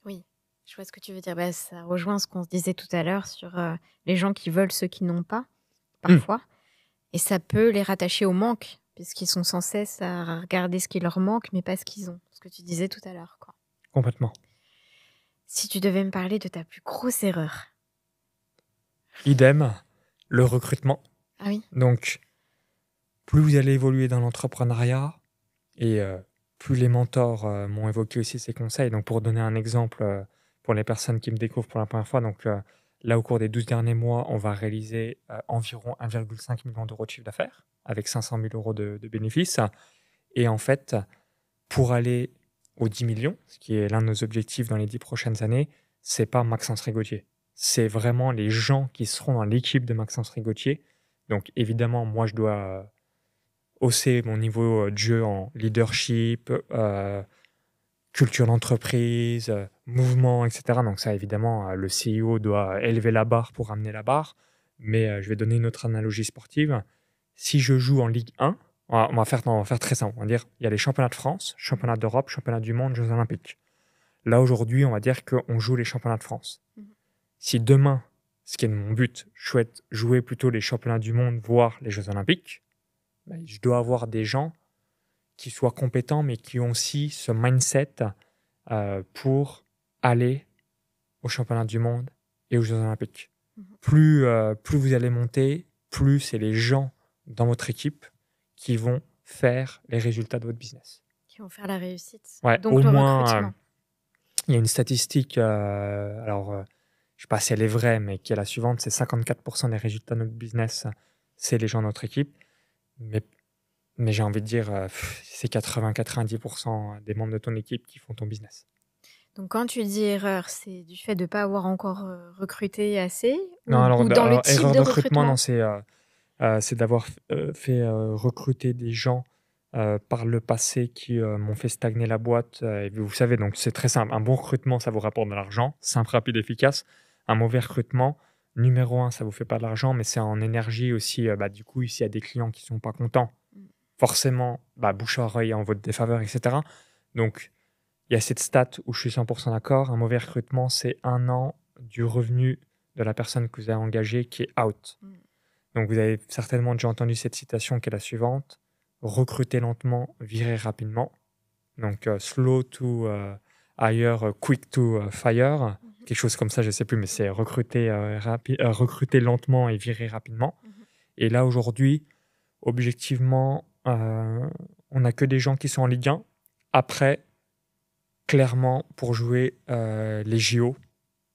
A: Oui, je vois ce que tu veux dire. Bah, ça rejoint ce qu'on se disait tout à l'heure sur les gens qui veulent ceux qui n'ont pas, parfois. Et ça peut les rattacher au manque, puisqu'ils sont sans cesse à regarder ce qui leur manque, mais pas ce qu'ils ont. Ce que tu disais tout à l'heure, quoi.
B: Complètement.
A: Si tu devais me parler de ta plus grosse erreur.
B: Idem, le recrutement.
A: Ah oui.
B: Donc, plus vous allez évoluer dans l'entrepreneuriat et plus les mentors m'ont évoqué aussi ces conseils. Donc, pour donner un exemple pour les personnes qui me découvrent pour la première fois, donc là, au cours des 12 derniers mois, on va réaliser environ 1,5 million d'euros de chiffre d'affaires avec 500 000 euros de bénéfices. Et en fait, pour aller aux 10 millions, ce qui est l'un de nos objectifs dans les 10 prochaines années, c'est pas Maxence Rigotier. C'est vraiment les gens qui seront dans l'équipe de Maxence Rigotier. Donc évidemment, moi, je dois hausser mon niveau de jeu en leadership, culture d'entreprise, mouvement, etc. Donc ça, évidemment, le CEO doit élever la barre pour ramener la barre. Mais je vais donner une autre analogie sportive. Si je joue en Ligue 1, on va faire très simple. On va dire il y a les championnats de France, championnats d'Europe, championnats du monde, Jeux olympiques. Là, aujourd'hui, on va dire qu'on joue les championnats de France. Si demain, ce qui est mon but, je souhaite jouer plutôt les championnats du monde, voire les Jeux olympiques, je dois avoir des gens qui soient compétents, mais qui ont aussi ce mindset pour aller aux championnats du monde et aux Jeux olympiques. Plus vous allez monter, plus c'est les gens dans votre équipe qui vont faire les résultats de votre business.
A: Qui vont faire la réussite.
B: Ouais,
A: donc
B: au
A: le
B: moins,
A: recrutement.
B: il y a une statistique, je ne sais pas si elle est vraie, mais qui est la suivante, c'est 54% des résultats de notre business, c'est les gens de notre équipe. Mais j'ai envie de dire, c'est 80-90% des membres de ton équipe qui font ton business.
A: Donc quand tu dis erreur, c'est du fait de ne pas avoir encore recruté assez
B: Non, alors,
A: ou dans le type
B: erreur
A: de
B: de recrutement,
A: recrutement
B: non, c'est d'avoir fait recruter des gens par le passé qui m'ont fait stagner la boîte. Et vous savez, donc c'est très simple. Un bon recrutement, ça vous rapporte de l'argent, simple, rapide, efficace. Un mauvais recrutement, numéro 1, ça vous fait pas de l'argent, mais c'est en énergie aussi. Du coup, s'il y a des clients qui sont pas contents, forcément, bouche à oreille en votre défaveur, etc. Donc, il y a cette stat où je suis 100% d'accord. Un mauvais recrutement, c'est 1 an du revenu de la personne que vous avez engagée qui est out. Donc, vous avez certainement déjà entendu cette citation qui est la suivante. Recruter lentement, virer rapidement. Donc, slow to hire, quick to fire. Quelque chose comme ça, je ne sais plus, mais c'est recruter lentement et virer rapidement. Et là, aujourd'hui, objectivement, on n'a que des gens qui sont en Ligue 1. Après, clairement, pour jouer les JO,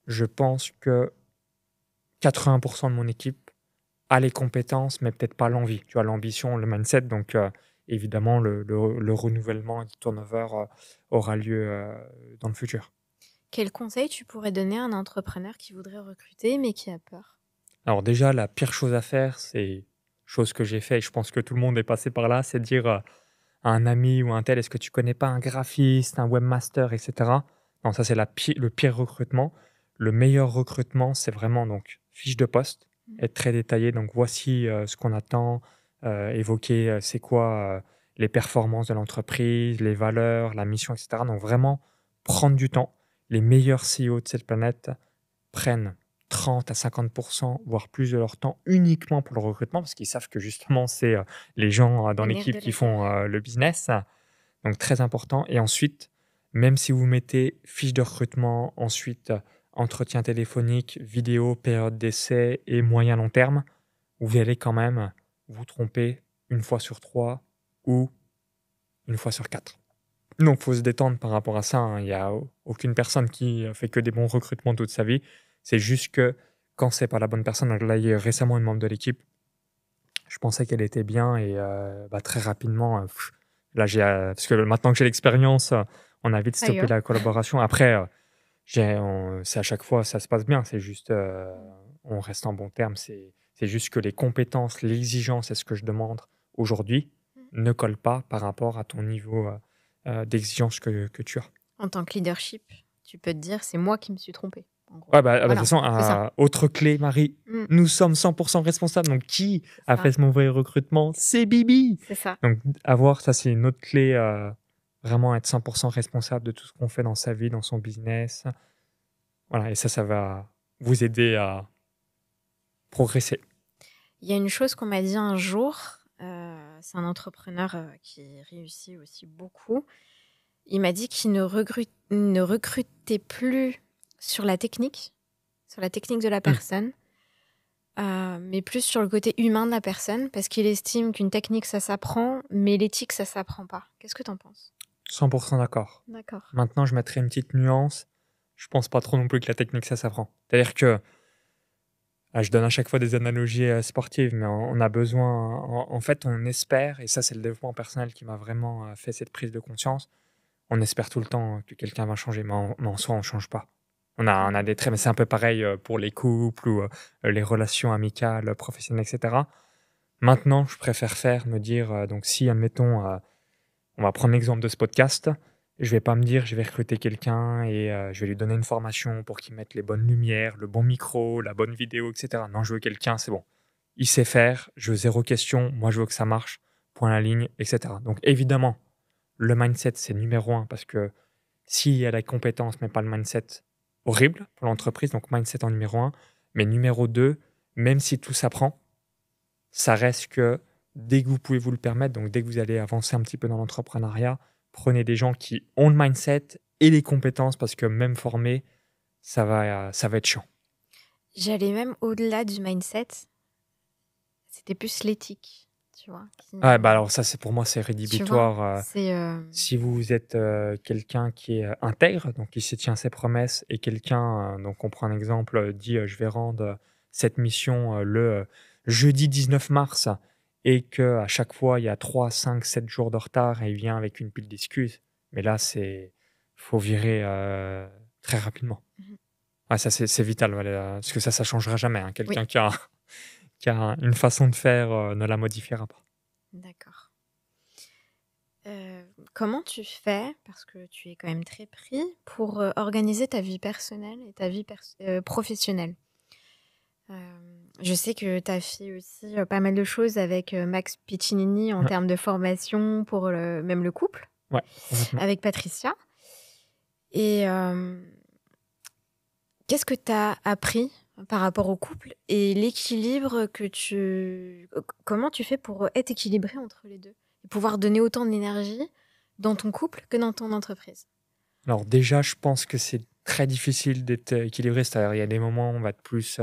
B: je pense que 80% de mon équipe a les compétences, mais peut-être pas l'envie. Tu vois, l'ambition, le mindset. Donc, évidemment, le renouvellement du turnover aura lieu dans le futur.
A: Quel conseil tu pourrais donner à un entrepreneur qui voudrait recruter, mais qui a peur?
B: Alors déjà, la pire chose à faire, c'est chose que j'ai fait, et je pense que tout le monde est passé par là, c'est de dire à un ami ou un tel, est-ce que tu connais pas un graphiste, un webmaster, etc. Non, ça c'est le pire recrutement. Le meilleur recrutement, c'est vraiment donc fiche de poste, être très détaillé. Donc voici ce qu'on attend, évoquer c'est quoi les performances de l'entreprise, les valeurs, la mission, etc. Donc vraiment prendre du temps. Les meilleurs CEO de cette planète prennent 30 à 50%, voire plus de leur temps uniquement pour le recrutement, parce qu'ils savent que justement, c'est les gens dans
A: Le nerf
B: l'équipe
A: de
B: qui
A: l'affaire.
B: font le business. Donc, très important. Et ensuite, même si vous mettez fiche de recrutement, ensuite entretien téléphonique, vidéo, période d'essai et moyen long terme, vous allez quand même vous tromper 1 fois sur 3 ou 1 fois sur 4. Donc, il faut se détendre par rapport à ça. Il n'y a aucune personne qui fait que des bons recrutements toute sa vie. C'est juste que quand c'est pas la bonne personne, là, il y a récemment une membre de l'équipe, je pensais qu'elle était bien et très rapidement, là, parce que maintenant que j'ai l'expérience, on a vite stoppé
A: Ailleurs.
B: la collaboration. Après, c'est à chaque fois, ça se passe bien. C'est juste, on reste en bon terme. C'est juste que les compétences, l'exigence et ce que je demande aujourd'hui ne collent pas par rapport à ton niveau d'exigence que tu as.
A: En tant que leadership, tu peux te dire, c'est moi qui me suis trompée. En gros.
B: Ouais, bah, de toute
A: Voilà,
B: façon,
A: c'est ça.
B: autre clé, Marie,
A: Mm,
B: nous sommes 100% responsables. Donc, qui
A: c'est
B: a
A: ça.
B: fait ce mauvais recrutement? C'est Bibi.
A: C'est ça.
B: Donc, ça, c'est une autre clé. Vraiment être 100% responsable de tout ce qu'on fait dans sa vie, dans son business. Voilà, et ça va vous aider à progresser.
A: Il y a une chose qu'on m'a dit un jour, c'est un entrepreneur qui réussit aussi beaucoup. Il m'a dit qu'il ne recrutait plus sur la technique de la personne, mais plus sur le côté humain de la personne, parce qu'il estime qu'une technique, ça s'apprend, mais l'éthique, ça s'apprend pas. Qu'est-ce que tu en penses?
B: 100% d'accord.
A: D'accord.
B: Maintenant, je mettrai une petite nuance. Je pense pas trop non plus que la technique, ça s'apprend. C'est-à-dire que je donne à chaque fois des analogies sportives, mais on a besoin. En fait, on espère, et ça, c'est le développement personnel qui m'a vraiment fait cette prise de conscience. On espère tout le temps que quelqu'un va changer, mais en soi, on change pas. On a des traits, mais c'est un peu pareil pour les couples ou les relations amicales, professionnelles, etc. Maintenant, je préfère me dire, donc si, admettons, on va prendre l'exemple de ce podcast, je vais pas me dire, je vais recruter quelqu'un et je vais lui donner une formation pour qu'il mette les bonnes lumières, le bon micro, la bonne vidéo, etc. Non, je veux quelqu'un, c'est bon. Il sait faire, je veux zéro question, moi je veux que ça marche, point à la ligne, etc. Donc évidemment, le mindset, c'est numéro 1 parce que s'il y a la compétence mais pas le mindset, horrible pour l'entreprise, donc mindset en numéro 1. Mais numéro 2, même si tout s'apprend, ça reste que dès que vous pouvez vous le permettre, donc dès que vous allez avancer un petit peu dans l'entrepreneuriat, prenez des gens qui ont le mindset et les compétences parce que même formés, ça va être chiant.
A: J'allais même au-delà du mindset. C'était plus l'éthique, tu vois.
B: Ah, bah alors ça, pour moi, c'est
A: Tu vois,
B: rédhibitoire.
A: c'est
B: Si vous êtes quelqu'un qui est intègre, donc qui se tient à ses promesses, et quelqu'un, donc on prend un exemple, dit je vais rendre cette mission le jeudi 19 mars, et que à chaque fois il y a 3, 5, 7 jours de retard et il vient avec une pile d'excuses. Mais là, faut virer très rapidement.
A: Mhm.
B: Ah, ça, c'est vital, voilà, parce que ça changera jamais. Hein.
A: Oui,
B: Quelqu'un qui a une façon de faire ne la modifiera pas.
A: d'accord. Comment tu fais, parce que tu es quand même très pris, pour organiser ta vie personnelle et ta vie professionnelle? Je sais que tu as fait aussi pas mal de choses avec Max Piccinini en
B: Ouais,
A: termes de formation pour même le couple,
B: ouais, complètement.
A: avec Patricia. Et qu'est-ce que tu as appris par rapport au couple et l'équilibre comment tu fais pour être équilibré entre les deux et pouvoir donner autant d'énergie dans ton couple que dans ton entreprise?
B: Alors déjà, je pense que c'est très difficile d'être équilibré. C'est-à-dire, il y a des moments où on va être plus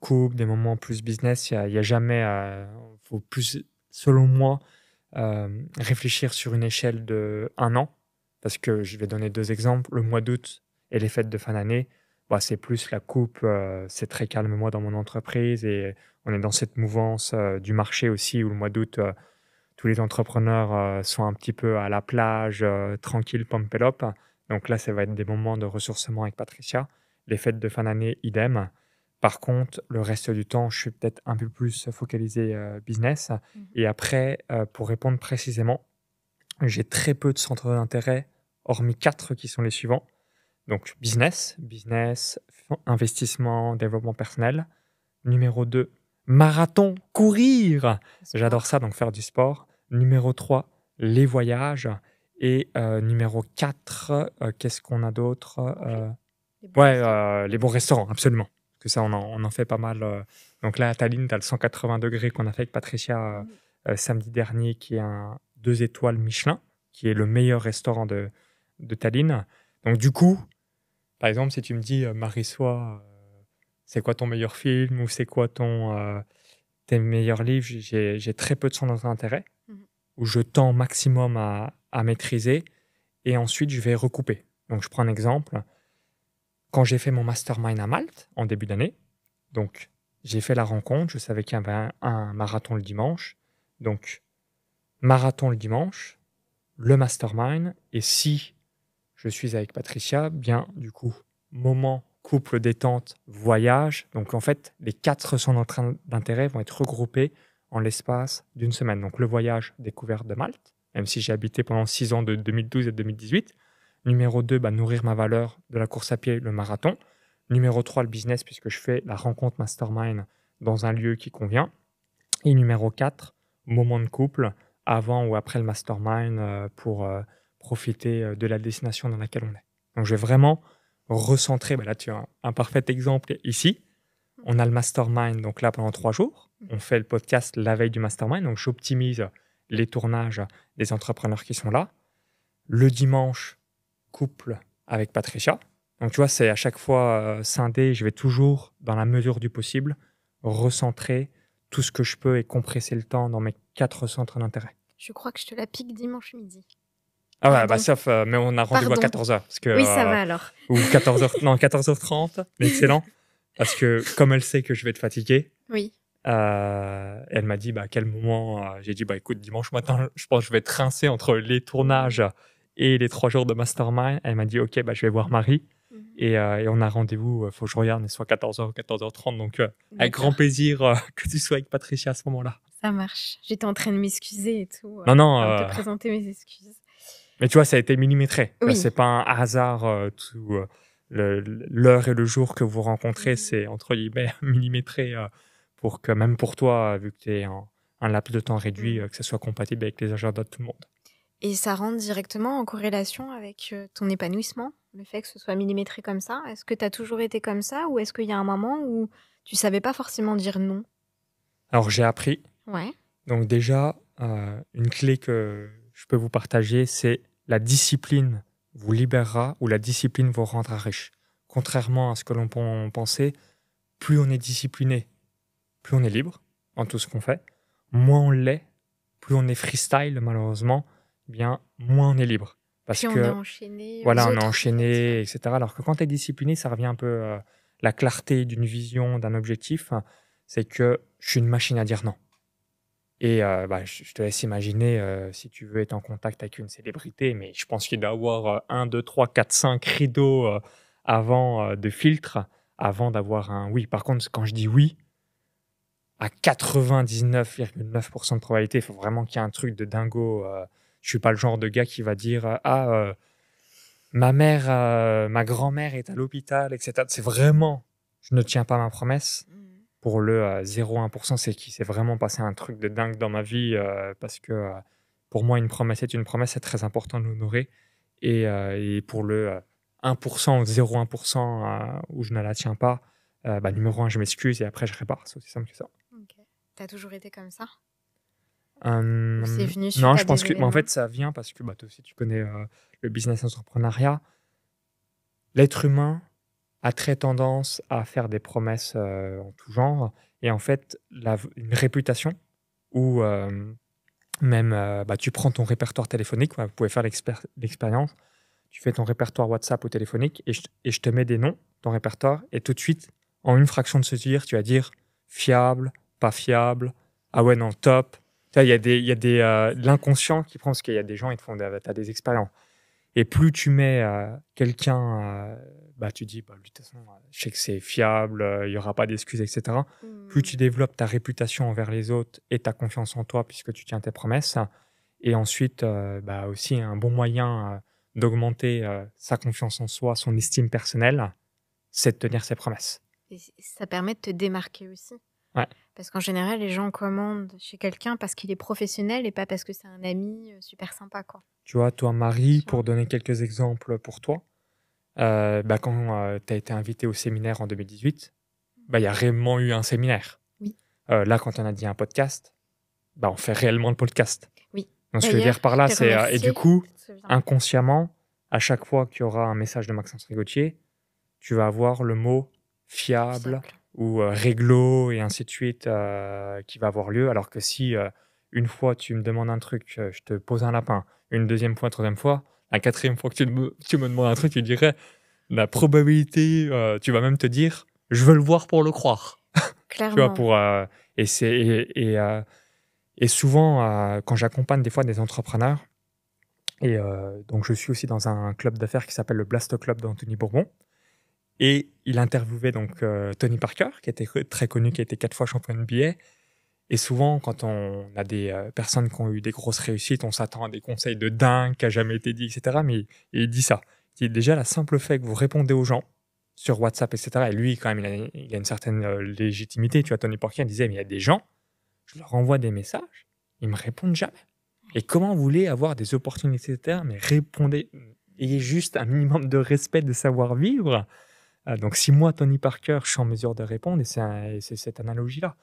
B: couple, des moments plus business. Il y a jamais, faut plus, selon moi, réfléchir sur une échelle de 1 an. Parce que je vais donner 2 exemples. Le mois d'août et les fêtes de fin d'année, bah, c'est plus la coupe. C'est très calme, moi, dans mon entreprise. Et on est dans cette mouvance du marché aussi, où le mois d'août, tous les entrepreneurs sont un petit peu à la plage, tranquille, pump it up. Donc là, ça va être des moments de ressourcement avec Patricia. Les fêtes de fin d'année, idem. Par contre, le reste du temps, je suis peut-être un peu plus focalisé business.
A: Mhm.
B: Et après, pour répondre précisément, j'ai très peu de centres d'intérêt, hormis 4 qui sont les suivants. Donc business, investissement, développement personnel. Numéro 2, marathon, courir. J'adore ça, donc faire du sport. Numéro 3, les voyages. Et numéro 4, qu'est-ce qu'on a d'autre
A: Les bons
B: Ouais,
A: restaurants.
B: les bons restaurants, absolument. Parce que ça, on en fait pas mal. Donc là, à Tallinn, tu as le 180 degrés qu'on a fait avec Patricia samedi dernier, qui est un 2 étoiles Michelin, qui est le meilleur restaurant de Tallinn. Donc du coup, par exemple, si tu me dis, Marie-Sois, c'est quoi ton meilleur film ou c'est quoi tes meilleurs livres, j'ai très peu de centres d'intérêt
A: Mhm.
B: où je tends maximum à maîtriser et ensuite je vais recouper. Donc je prends un exemple. Quand j'ai fait mon mastermind à Malte en début d'année, donc j'ai fait la rencontre, je savais qu'il y avait un marathon le dimanche. Donc marathon le dimanche, le mastermind, et si je suis avec Patricia, bien du coup, moment, couple, détente, voyage. Donc en fait, les 4 centres d'intérêt vont être regroupés en l'espace d'une semaine. Donc le voyage, découverte de Malte, même si j'ai habité pendant 6 ans de 2012 à 2018. Numéro 2, nourrir ma valeur de la course à pied, le marathon. Numéro 3, le business, puisque je fais la rencontre mastermind dans un lieu qui convient. Et numéro 4, moment de couple, avant ou après le mastermind pour profiter de la destination dans laquelle on est. Donc, je vais vraiment recentrer. Là, tu as un parfait exemple ici. On a le mastermind donc là pendant 3 jours. On fait le podcast la veille du mastermind. Donc, j'optimise les tournages des entrepreneurs qui sont là. Le dimanche, couple avec Patricia. Donc, tu vois, c'est à chaque fois scindé. Je vais toujours, dans la mesure du possible, recentrer tout ce que je peux et compresser le temps dans mes 4 centres d'intérêt.
A: Je crois que je te la pique dimanche midi.
B: Ah ouais,
A: Pardon.
B: sauf, mais on a rendez-vous à
A: Pardon.
B: 14h. Parce que,
A: Oui, ça va alors.
B: Ou 14h30, mais excellent. Parce que comme elle sait que je vais être fatigué,
A: Oui.
B: elle m'a dit à quel moment. J'ai dit écoute, dimanche matin, je pense que je vais être rincé entre les tournages et les 3 jours de mastermind. Elle m'a dit ok, je vais voir Marie. Et on a rendez-vous, il faut que je regarde, mais soit 14h ou 14h30. Donc, avec grand plaisir que tu sois avec Patricia à ce moment-là.
A: Ça marche. J'étais en train de m'excuser et tout.
B: Non.
A: De te présenter mes excuses.
B: Mais tu vois, ça a été millimétré.
A: Oui.
B: C'est pas un hasard. L'heure et le jour que vous rencontrez, c'est entre guillemets millimétré pour que même pour toi, vu que tu es en un laps de temps réduit, que ça soit compatible avec les agendas de tout le monde.
A: Et ça rentre directement en corrélation avec ton épanouissement, le fait que ce soit millimétré comme ça. Est-ce que tu as toujours été comme ça ou est-ce qu'il y a un moment où tu savais pas forcément dire non?
B: Alors, j'ai appris.
A: Ouais.
B: Donc déjà, une clé que je peux vous partager, c'est la discipline vous libérera ou la discipline vous rendra riche. Contrairement à ce que l'on pensait, plus on est discipliné, plus on est libre en tout ce qu'on fait. Moins on l'est, plus on est freestyle malheureusement, bien moins on est libre. Parce
A: Puis
B: que
A: on est enchaîné.
B: on est enchaîné, etc. Alors que quand tu es discipliné, ça revient un peu la clarté d'une vision, d'un objectif. C'est que je suis une machine à dire non. Et je te laisse imaginer si tu veux être en contact avec une célébrité, mais je pense qu'il doit y avoir 1, 2, 3, 4, 5 rideaux avant de filtres, avant d'avoir un oui. Par contre, quand je dis oui, à 99,9% de probabilité, il faut vraiment qu'il y ait un truc de dingo. Je suis pas le genre de gars qui va dire ma mère, ma grand-mère est à l'hôpital, etc. C'est vraiment, je ne tiens pas ma promesse. Pour le 0,1%, c'est qu'il s'est vraiment passé un truc de dingue dans ma vie parce que pour moi, une promesse est une promesse, c'est très important de l'honorer. Et pour le 1% ou 0,1% où je ne la tiens pas, numéro 1, je m'excuse et après, je répare. C'est aussi simple que ça.
A: Ok. T'as toujours été comme ça?
B: Ou
A: c'est venu suite
B: non,
A: à
B: je pense
A: des
B: que en
A: événements?
B: fait, ça vient parce que toi aussi, tu connais le business entrepreneuriat. L'être humain a très tendance à faire des promesses en tout genre. Et en fait, une réputation où même tu prends ton répertoire téléphonique, vous pouvez faire l'expérience, tu fais ton répertoire WhatsApp ou téléphonique et je te mets des noms, ton répertoire, et tout de suite, en une fraction de seconde, tu vas dire fiable, pas fiable, ah ouais, non, top. Il y a de l'inconscient qui prend, parce qu'il y a des gens, ils te font t'as des expériences. Et plus tu mets quelqu'un, tu dis, lui, de toute façon, je sais que c'est fiable, il n'y aura pas d'excuses, etc. Plus tu développes ta réputation envers les autres et ta confiance en toi, puisque tu tiens tes promesses. Et ensuite, aussi, un bon moyen d'augmenter sa confiance en soi, son estime personnelle, c'est de tenir ses promesses.
A: Et ça permet de te démarquer aussi.
B: Ouais.
A: Parce qu'en général, les gens commandent chez quelqu'un parce qu'il est professionnel et pas parce que c'est un ami super sympa, quoi.
B: Tu vois, toi, Marie, pour donner quelques exemples pour toi, quand tu as été invitée au séminaire en 2018, il y a réellement eu un séminaire.
A: Oui.
B: Là, quand on a dit un podcast, on fait réellement le podcast.
A: Oui.
B: Donc, ce que je veux dire par là, c'est... et du coup,
A: Ça vient.
B: inconsciemment, à chaque fois qu'il y aura un message de Maxence Rigotier, tu vas avoir le mot fiable ou réglo et ainsi de suite qui va avoir lieu. Alors que si une fois tu me demandes un truc, je te pose un lapin, une deuxième fois, troisième fois, la quatrième fois que tu me demandes un truc, tu dirais la probabilité, tu vas même te dire je veux le voir pour le croire.
A: Clairement.
B: Tu vois, et souvent, quand j'accompagne des fois des entrepreneurs, Et donc, je suis aussi dans un club d'affaires qui s'appelle le Blast Club d'Anthony Bourbon. Et il interviewait donc Tony Parker, qui était très connu, qui a été 4 fois champion NBA. Et souvent, quand on a des personnes qui ont eu des grosses réussites, on s'attend à des conseils de dingue qui n'a jamais été dit, etc. Mais il dit ça. Il dit déjà, la simple fait que vous répondez aux gens sur WhatsApp, etc. Et lui, quand même, il a une certaine légitimité. Tu vois, Tony Parker disait, mais il y a des gens, je leur envoie des messages, ils me répondent jamais. Et comment vous voulez avoir des opportunités, etc. Mais répondez, ayez juste un minimum de respect, de savoir-vivre. Donc, si moi, Tony Parker, je suis en mesure de répondre, et c'est cette analogie-là.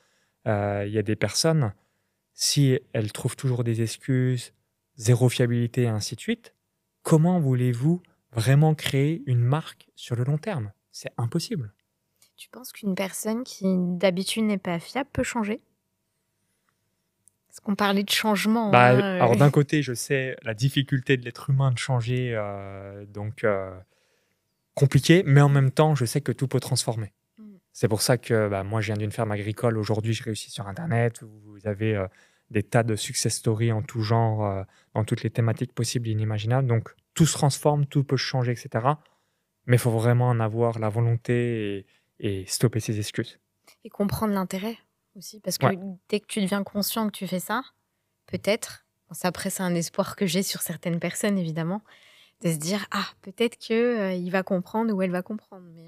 B: Il y a des personnes, si elles trouvent toujours des excuses, zéro fiabilité, et ainsi de suite, comment voulez-vous vraiment créer une marque sur le long terme? C'est impossible.
A: Tu penses qu'une personne qui d'habitude n'est pas fiable peut changer? Parce qu'on parlait de changement.
B: Alors d'un côté, je sais la difficulté de l'être humain de changer, compliqué, mais en même temps, je sais que tout peut transformer. C'est pour ça que moi, je viens d'une ferme agricole. Aujourd'hui, je réussis sur Internet. Vous avez des tas de success stories en tout genre, dans toutes les thématiques possibles et inimaginables. Donc, tout se transforme, tout peut changer, etc. Mais il faut vraiment en avoir la volonté et stopper ses excuses.
A: Et comprendre l'intérêt aussi. Parce que dès que tu deviens conscient que tu fais ça, peut-être, après, c'est un espoir que j'ai sur certaines personnes, évidemment, de se dire, peut-être qu'il va comprendre ou elle va comprendre. Mais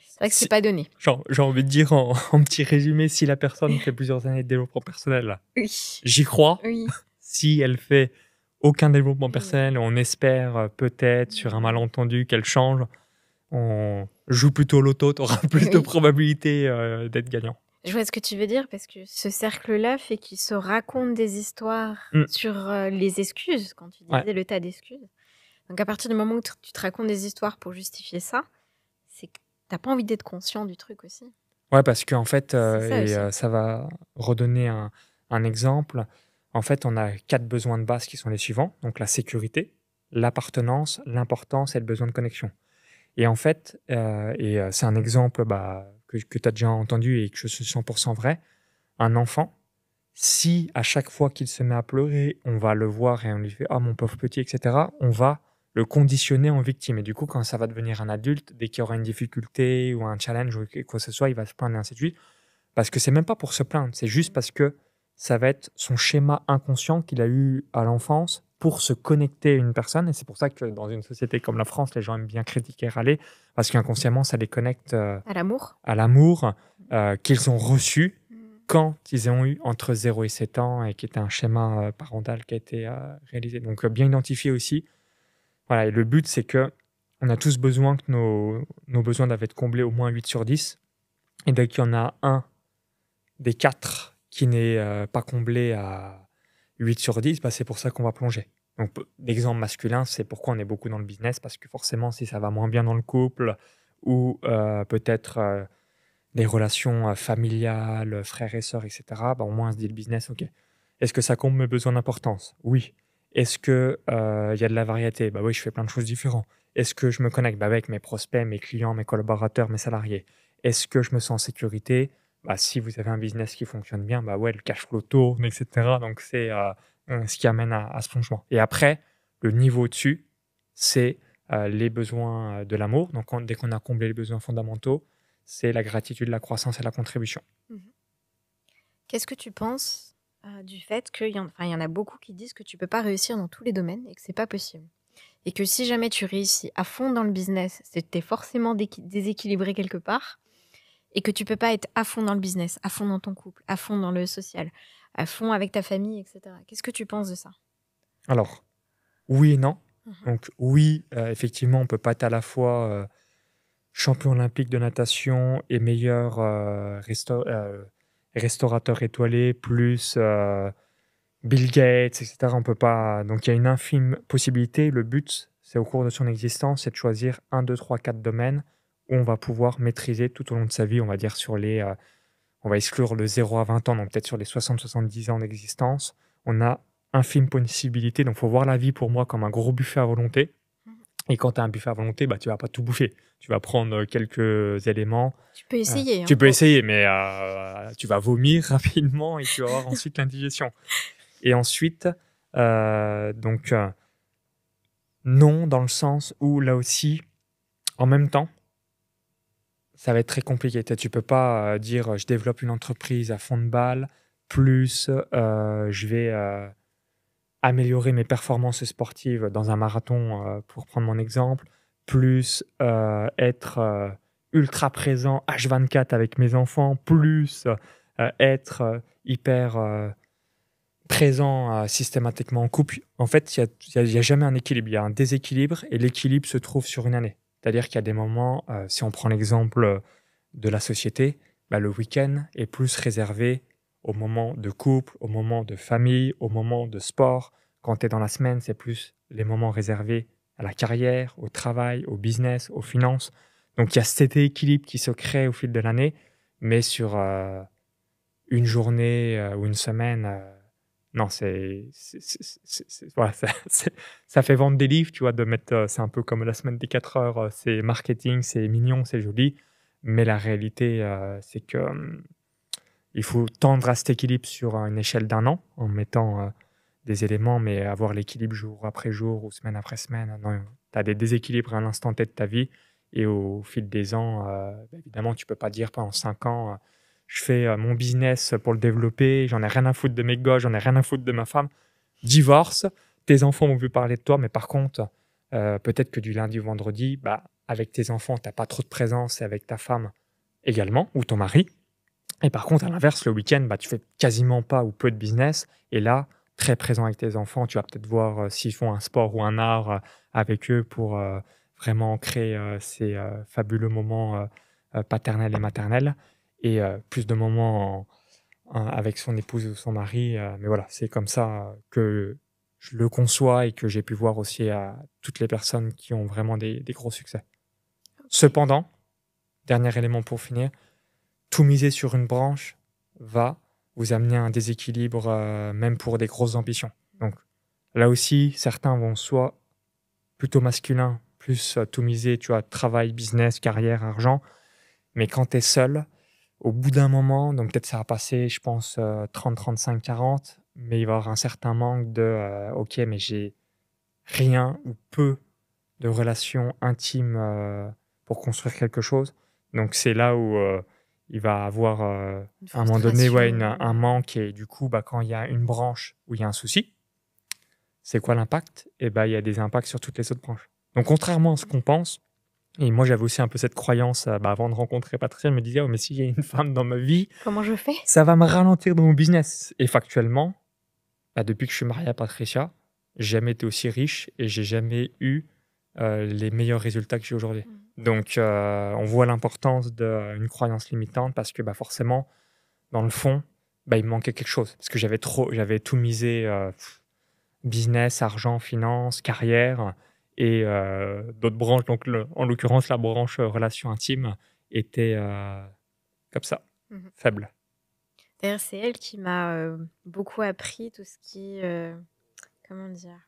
A: c'est vrai que c'est pas donné.
B: J'ai envie de dire en petit résumé, si la personne fait plusieurs années de développement personnel, j'y crois.
A: Oui.
B: Si elle fait aucun développement personnel, on espère peut-être sur un malentendu qu'elle change. On joue plutôt l'auto, tu auras plus de probabilité d'être gagnant.
A: Je vois ce que tu veux dire, parce que ce cercle-là fait qu'il se raconte des histoires sur les excuses, quand tu disais le tas d'excuses. Donc à partir du moment où tu te racontes des histoires pour justifier ça, c'est que t'as pas envie d'être conscient du truc aussi.
B: Ouais, parce qu'en fait, ça va redonner un exemple. En fait, on a 4 besoins de base qui sont les suivants. Donc la sécurité, l'appartenance, l'importance et le besoin de connexion. Et en fait, c'est un exemple que tu as déjà entendu et que je suis 100% vrai. Un enfant, si à chaque fois qu'il se met à pleurer, on va le voir et on lui fait « Ah, mon pauvre petit », etc., on va le conditionner en victime. Et du coup, quand ça va devenir un adulte, dès qu'il y aura une difficulté ou un challenge ou quoi que ce soit, il va se plaindre et ainsi de suite. Parce que c'est même pas pour se plaindre, c'est juste parce que ça va être son schéma inconscient qu'il a eu à l'enfance pour se connecter à une personne. Et c'est pour ça que dans une société comme la France, les gens aiment bien critiquer et râler, parce qu'inconsciemment, ça les connecte à l'amour qu'ils ont reçu quand ils ont eu entre 0 et 7 ans et qui était un schéma parental qui a été réalisé. Donc, bien identifié aussi. Voilà, et le but, c'est que on a tous besoin que nos besoins doivent être comblés au moins 8 sur 10. Et dès qu'il y en a un des 4 qui n'est pas comblé à 8 sur 10, c'est pour ça qu'on va plonger. Donc, l'exemple masculin, c'est pourquoi on est beaucoup dans le business, parce que forcément, si ça va moins bien dans le couple ou peut-être les relations familiales, frères et sœurs, etc., au moins on se dit le business, ok. Est-ce que ça comble mes besoins d'importance? Oui. Est-ce qu'il y a de la variété? Oui, je fais plein de choses différentes. Est-ce que je me connecte avec mes prospects, mes clients, mes collaborateurs, mes salariés? Est-ce que je me sens en sécurité? Si vous avez un business qui fonctionne bien, le cash flow tourne, etc. Donc, c'est ce qui amène à ce plongement. Et après, le niveau au-dessus, c'est les besoins de l'amour. Donc, dès qu'on a comblé les besoins fondamentaux, c'est la gratitude, la croissance et la contribution.
A: Qu'est-ce que tu penses du fait qu'il y en a beaucoup qui disent que tu peux pas réussir dans tous les domaines et que c'est pas possible? Et que si jamais tu réussis à fond dans le business, c'est que tu es forcément déséquilibré quelque part et que tu peux pas être à fond dans le business, à fond dans ton couple, à fond dans le social, à fond avec ta famille, etc. Qu'est-ce que tu penses de ça?
B: Alors, oui et non. Donc oui, effectivement, on peut pas être à la fois champion olympique de natation et meilleur restaurateur étoilé, plus Bill Gates, etc. On peut pas. Donc il y a une infime possibilité. Le but, c'est au cours de son existence, c'est de choisir 1, 2, 3, 4 domaines où on va pouvoir maîtriser tout au long de sa vie. On va dire on va exclure le 0 à 20 ans, donc peut-être sur les 60-70 ans d'existence. On a infime possibilité. Donc il faut voir la vie pour moi comme un gros buffet à volonté. Et quand tu as un buffet à volonté, tu vas pas tout bouffer. Tu vas prendre quelques éléments.
A: Tu peux essayer.
B: Tu peux essayer, mais tu vas vomir rapidement et tu vas avoir ensuite l'indigestion. Et ensuite, Donc, non, dans le sens où là aussi, en même temps, ça va être très compliqué. Tu peux pas dire je développe une entreprise à fond de balle, plus je vais améliorer mes performances sportives dans un marathon, pour prendre mon exemple, plus être ultra présent H24 avec mes enfants, plus être hyper présent systématiquement en couple. En fait, il y a jamais un équilibre, il y a un déséquilibre et l'équilibre se trouve sur une année. C'est-à-dire qu'il y a des moments, si on prend l'exemple de la société, bah, le week-end est plus réservé au moment de couple, au moment de famille, au moment de sport. Quand tu es dans la semaine, c'est plus les moments réservés à la carrière, au travail, au business, aux finances. Donc il y a cet équilibre qui se crée au fil de l'année, mais sur une journée ou une semaine, non, voilà, ça fait vendre des livres, tu vois, de mettre, c'est un peu comme la semaine des 4 heures, c'est marketing, c'est mignon, c'est joli, mais la réalité, c'est que il faut tendre à cet équilibre sur une échelle d'un an, en mettant des éléments, mais avoir l'équilibre jour après jour ou semaine après semaine, non, tu as des déséquilibres à l'instant T de ta vie, et au fil des ans, évidemment, tu peux pas dire pendant 5 ans, je fais mon business pour le développer, j'en ai rien à foutre de mes gosses, j'en ai rien à foutre de ma femme. Divorce, tes enfants vont plus parler de toi, mais par contre, peut-être que du lundi au vendredi, bah, avec tes enfants, tu n'as pas trop de présence, et avec ta femme également, ou ton mari. Et par contre, à l'inverse, le week-end, bah, tu fais quasiment pas ou peu de business. Et là, très présent avec tes enfants, tu vas peut-être voir s'ils font un sport ou un art avec eux pour vraiment créer ces fabuleux moments paternels et maternels. Et plus de moments avec son épouse ou son mari. Mais voilà, c'est comme ça que je le conçois et que j'ai pu voir aussi à toutes les personnes qui ont vraiment des gros succès. Cependant, dernier élément pour finir, tout miser sur une branche va vous amener à un déséquilibre, même pour des grosses ambitions. Donc là aussi, certains vont soit plutôt masculin, plus tout miser, tu vois, travail, business, carrière, argent. Mais quand tu es seul, au bout d'un moment, donc peut-être ça va passer, je pense, 30, 35, 40, mais il va y avoir un certain manque de ok, mais j'ai rien ou peu de relations intimes pour construire quelque chose. Donc c'est là où il va avoir à un moment donné un manque, et du coup, bah, quand il y a une branche où il y a un souci, c'est quoi l'impact? Et bah, il y a des impacts sur toutes les autres branches. Donc contrairement à ce qu'on pense, et moi j'avais aussi un peu cette croyance avant de rencontrer Patricia, je me disais, oh, mais s'il y a une femme dans ma vie,
A: comment je fais?
B: Ça va me ralentir dans mon business. Et factuellement, bah, depuis que je suis marié à Patricia, j'ai jamais été aussi riche et j'ai jamais eu les meilleurs résultats que j'ai aujourd'hui. Donc, on voit l'importance d'une croyance limitante parce que bah, forcément, dans le fond, bah, il me manquait quelque chose. Parce que j'avais tout misé business, argent, finance, carrière et d'autres branches. Donc, en l'occurrence, la branche relations intimes était comme ça, faible.
A: D'ailleurs, c'est elle qui m'a beaucoup appris tout ce qui comment dire,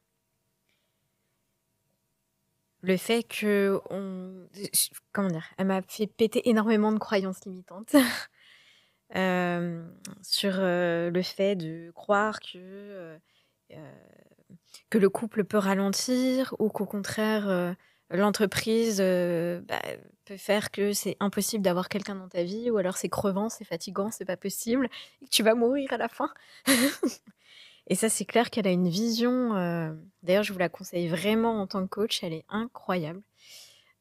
A: le fait que comment dire, elle m'a fait péter énormément de croyances limitantes sur le fait de croire que le couple peut ralentir ou qu'au contraire l'entreprise peut faire que c'est impossible d'avoir quelqu'un dans ta vie, ou alors c'est crevant, c'est fatigant, c'est pas possible et que tu vas mourir à la fin. Et ça, c'est clair qu'elle a une vision. D'ailleurs, je vous la conseille vraiment en tant que coach. Elle est incroyable.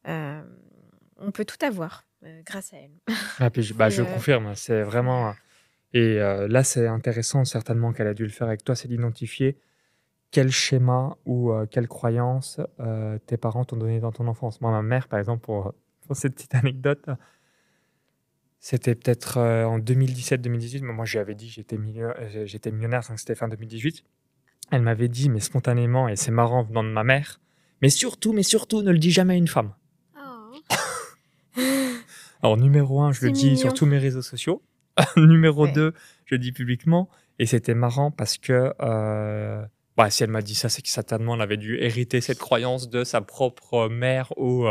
A: On peut tout avoir grâce à elle.
B: Ah, puis, je confirme, c'est vraiment. Et là, c'est intéressant, certainement, qu'elle a dû le faire avec toi, c'est d'identifier quel schéma ou quelle croyance tes parents t'ont donné dans ton enfance. Moi, ma mère, par exemple, pour cette petite anecdote, c'était peut-être en 2017-2018. Moi, je lui avais dit que j'étais millionnaire, donc c'était fin 2018. Elle m'avait dit, mais spontanément, et c'est marrant venant de ma mère, mais surtout, ne le dis jamais à une femme.
A: Oh.
B: Alors, numéro 1, je le dis sur tous mes réseaux sociaux. Numéro 2, je le dis publiquement. Et c'était marrant parce que si elle m'a dit ça, c'est que certainement elle avait dû hériter cette croyance de sa propre mère ou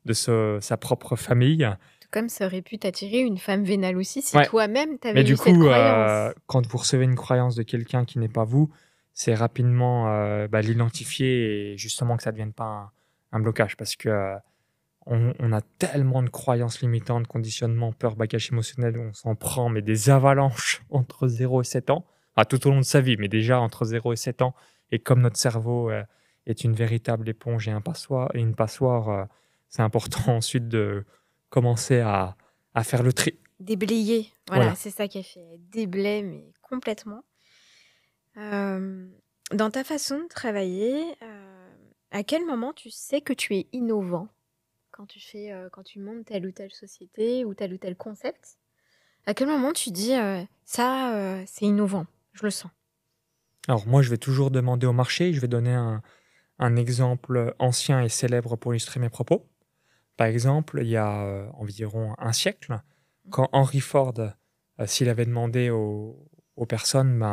B: de sa propre famille.
A: Tout comme ça aurait pu t'attirer une femme vénale aussi si toi-même t'avais eu
B: cette
A: croyance.
B: Quand vous recevez une croyance de quelqu'un qui n'est pas vous, c'est rapidement l'identifier et justement que ça ne devienne pas un blocage parce que on a tellement de croyances limitantes, conditionnements, peur, bagage émotionnel, on s'en prend mais des avalanches entre 0 et 7 ans, tout au long de sa vie, mais déjà entre 0 et 7 ans. Et comme notre cerveau est une véritable éponge et une passoire, c'est important ensuite de commencer à faire le tri.
A: Déblayer, voilà,
B: Voilà.
A: c'est ça qui a fait déblayer, mais complètement. Dans ta façon de travailler, à quel moment tu sais que tu es innovant quand tu montes telle ou telle société ou tel concept? À quel moment tu dis ça, c'est innovant, je le sens.
B: Alors moi, je vais toujours demander au marché, je vais donner un exemple ancien et célèbre pour illustrer mes propos. Par exemple, il y a environ un siècle, quand Henry Ford, s'il avait demandé aux personnes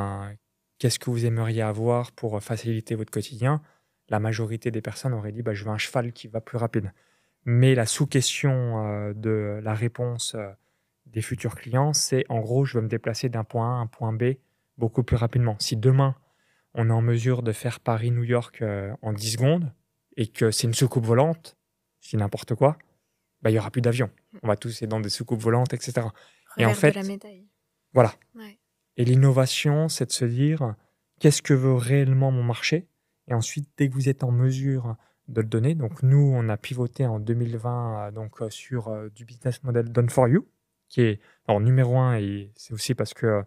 B: qu'est-ce que vous aimeriez avoir pour faciliter votre quotidien, la majorité des personnes auraient dit je veux un cheval qui va plus rapide. Mais la sous-question de la réponse des futurs clients, c'est en gros, je veux me déplacer d'un point A à un point B beaucoup plus rapidement. Si demain, on est en mesure de faire Paris-New York en 10 secondes et que c'est une soucoupe volante, c'est n'importe quoi, il n'y aura plus d'avion. On va tous être dans des soucoupes volantes, etc. Et en
A: Revers de la
B: fait,
A: médaille.
B: voilà.
A: Ouais.
B: Et l'innovation, c'est de se dire qu'est-ce que veut réellement mon marché. Et ensuite, dès que vous êtes en mesure de le donner, donc nous, on a pivoté en 2020 sur du business model Done for You, qui est numéro un, et c'est aussi parce que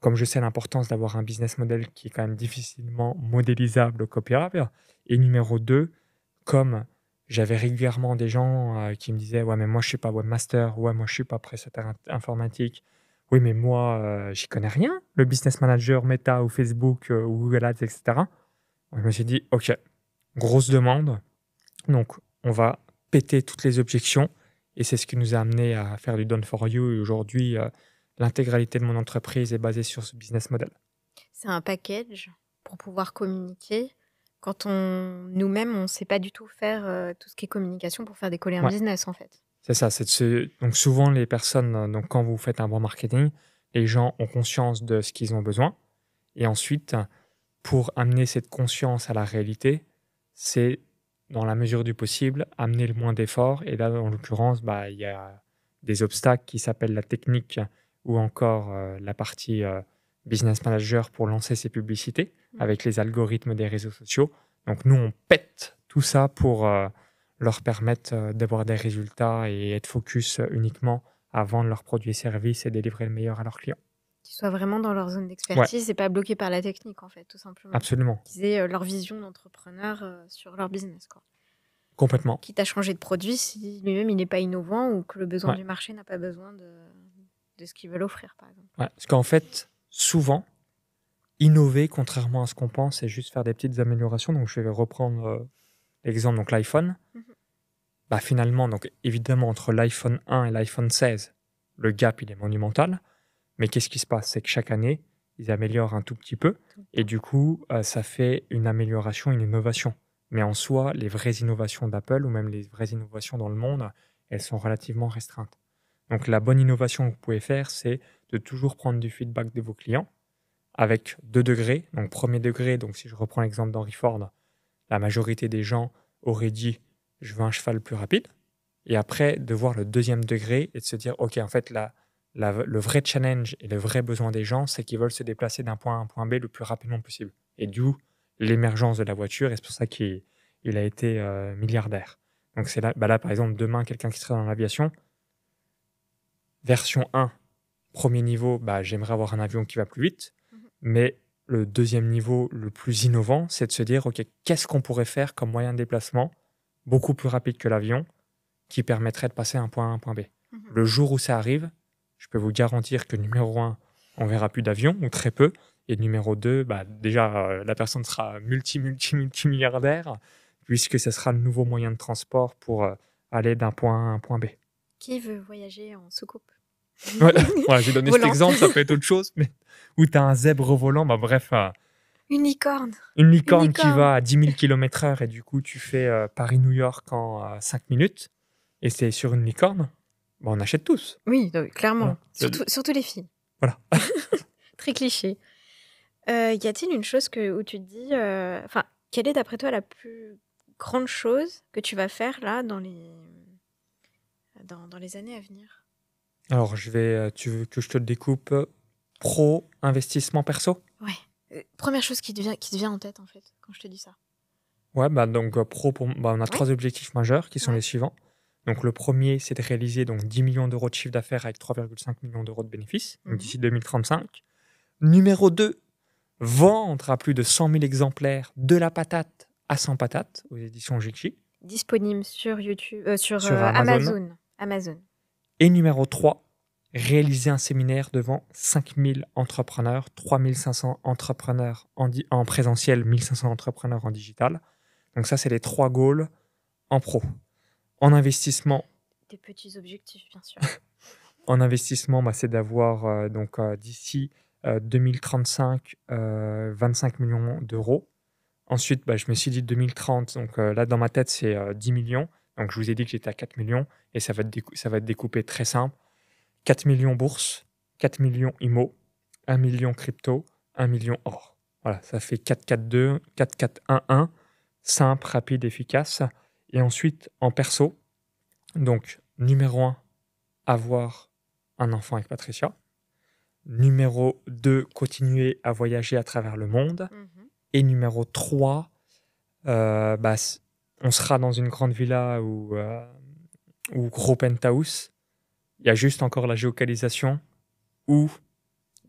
B: comme je sais l'importance d'avoir un business model qui est quand même difficilement modélisable, copiable. Et numéro 2, comme j'avais régulièrement des gens qui me disaient « Ouais, mais moi, je ne suis pas webmaster. Ouais, moi, je ne suis pas prestataire informatique. Oui, mais moi, j'y connais rien. Le business manager, Meta ou Facebook ou Google Ads, etc. » Je me suis dit « Ok, grosse demande. Donc, on va péter toutes les objections. » Et c'est ce qui nous a amené à faire du Done for You. Et aujourd'hui, l'intégralité de mon entreprise est basée sur ce business model.
A: C'est un package pour pouvoir communiquer quand nous-mêmes, on ne sait pas du tout faire tout ce qui est communication pour faire décoller un business, en fait.
B: C'est ça. Donc souvent, les personnes, donc quand vous faites un bon marketing, les gens ont conscience de ce qu'ils ont besoin. Et ensuite, pour amener cette conscience à la réalité, c'est, dans la mesure du possible, amener le moins d'efforts. Et là, en l'occurrence, il y a des obstacles qui s'appellent la technique ou encore la partie business manager pour lancer ses publicités avec les algorithmes des réseaux sociaux. Donc nous, on pète tout ça pour leur permettre d'avoir des résultats et être focus uniquement à vendre leurs produits et services et délivrer le meilleur à leurs clients.
A: Qu'ils soient vraiment dans leur zone d'expertise et pas bloqués par la technique, en fait, tout simplement.
B: Absolument.
A: Qu'ils aient leur vision d'entrepreneur sur leur business, quoi.
B: Complètement.
A: Quitte à changer de produit si lui-même il n'est pas innovant ou que le besoin du marché n'a pas besoin de ce qu'ils veulent offrir, par exemple.
B: Parce qu'en fait, souvent, innover, contrairement à ce qu'on pense, c'est juste faire des petites améliorations. Donc, je vais reprendre l'exemple, donc l'iPhone. Finalement, donc, évidemment, entre l'iPhone 1 et l'iPhone 16, le gap, il est monumental. Mais qu'est-ce qui se passe? C'est que chaque année, ils améliorent un tout petit peu. Et du coup, ça fait une amélioration, une innovation. Mais en soi, les vraies innovations d'Apple ou même les vraies innovations dans le monde, elles sont relativement restreintes. Donc, la bonne innovation que vous pouvez faire, c'est de toujours prendre du feedback de vos clients avec 2 degrés. Donc, premier degré, donc si je reprends l'exemple d'Henry Ford, la majorité des gens auraient dit « je veux un cheval plus rapide ». Et après, de voir le deuxième degré et de se dire « ok, en fait, le vrai challenge et le vrai besoin des gens, c'est qu'ils veulent se déplacer d'un point A à un point B le plus rapidement possible. » Et d'où l'émergence de la voiture, et c'est pour ça qu'il a été milliardaire. Donc c'est là, par exemple, demain, quelqu'un qui serait dans l'aviation, version 1, premier niveau, j'aimerais avoir un avion qui va plus vite, mais le deuxième niveau, le plus innovant, c'est de se dire, ok, qu'est-ce qu'on pourrait faire comme moyen de déplacement beaucoup plus rapide que l'avion, qui permettrait de passer d'un point A à un point B. Le jour où ça arrive, je peux vous garantir que numéro 1, on verra plus d'avion, ou très peu, et numéro 2, déjà, la personne sera multimilliardaire, puisque ce sera le nouveau moyen de transport pour aller d'un point A à un point B.
A: Qui veut voyager en soucoupe?
B: Voilà, j'ai donné cet exemple, ça peut être autre chose, mais où tu as un zèbre volant, bref.
A: Une licorne.
B: Une licorne qui va à 10 000 km/h et du coup, tu fais Paris-New York en 5 minutes, et c'est sur une licorne, on achète tous.
A: Oui, clairement. Voilà. Surtout les filles.
B: Voilà.
A: Très cliché. Y a-t-il une chose où tu te dis, enfin, quelle est d'après toi la plus grande chose que tu vas faire là dans les années à venir?
B: Alors, tu veux que je te le découpe pro, investissement perso?
A: Ouais. Première chose qui te vient en tête en fait quand je te dis ça.
B: Ouais, bah donc pro, on a
A: Ouais.
B: 3 objectifs majeurs qui sont
A: Ouais.
B: les suivants. Donc, le premier, c'est de réaliser donc 10 millions d'euros de chiffre d'affaires avec 3,5 millions d'euros de bénéfices donc
A: Mhm.
B: d'ici 2035. Numéro 2, vendre à plus de 100 000 exemplaires de la patate à 100 patates aux éditions Jikchi
A: Disponible sur YouTube, sur
B: sur Amazon.
A: Amazon. Amazon.
B: Et numéro 3, réaliser un séminaire devant 5000 entrepreneurs, 3500 entrepreneurs en présentiel, 1500 entrepreneurs en digital. Donc ça, c'est les 3 goals en pro. En investissement,
A: Des petits objectifs, bien sûr.
B: bah, c'est d'avoir d'ici 2035 25 millions d'euros. Ensuite, bah, je me suis dit 2030, donc là dans ma tête c'est 10 millions. Donc je vous ai dit que j'étais à 4 millions et ça va être découpé très simple. 4 millions bourse, 4 millions IMO, 1 million crypto, 1 million or. Voilà, ça fait 4-4-2, 4-4-1-1, simple, rapide, efficace. Et ensuite, en perso, donc numéro 1, avoir un enfant avec Patricia. Numéro 2, continuer à voyager à travers le monde.
A: Mhm.
B: Et numéro 3, bah, on sera dans une grande villa ou gros penthouse. Il y a juste encore la géolocalisation ou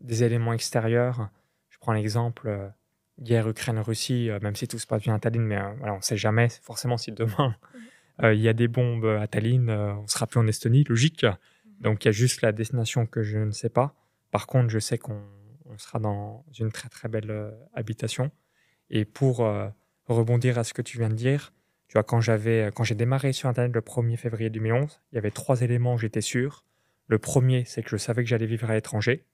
B: des éléments extérieurs. Je prends l'exemple guerre Ukraine-Russie, même si tout se passe bien à Tallinn, mais voilà, on ne sait jamais. Forcément, si demain il y a des bombes à Tallinn, on ne sera plus en Estonie, logique. Donc il y a juste la destination que je ne sais pas. Par contre, je sais qu'on sera dans une très très belle habitation. Et pour rebondir à ce que tu viens de dire, tu vois, quand j'ai démarré sur Internet le 1er février 2011, il y avait 3 éléments où j'étais sûr. Le premier, c'est que je savais que j'allais vivre à l'étranger.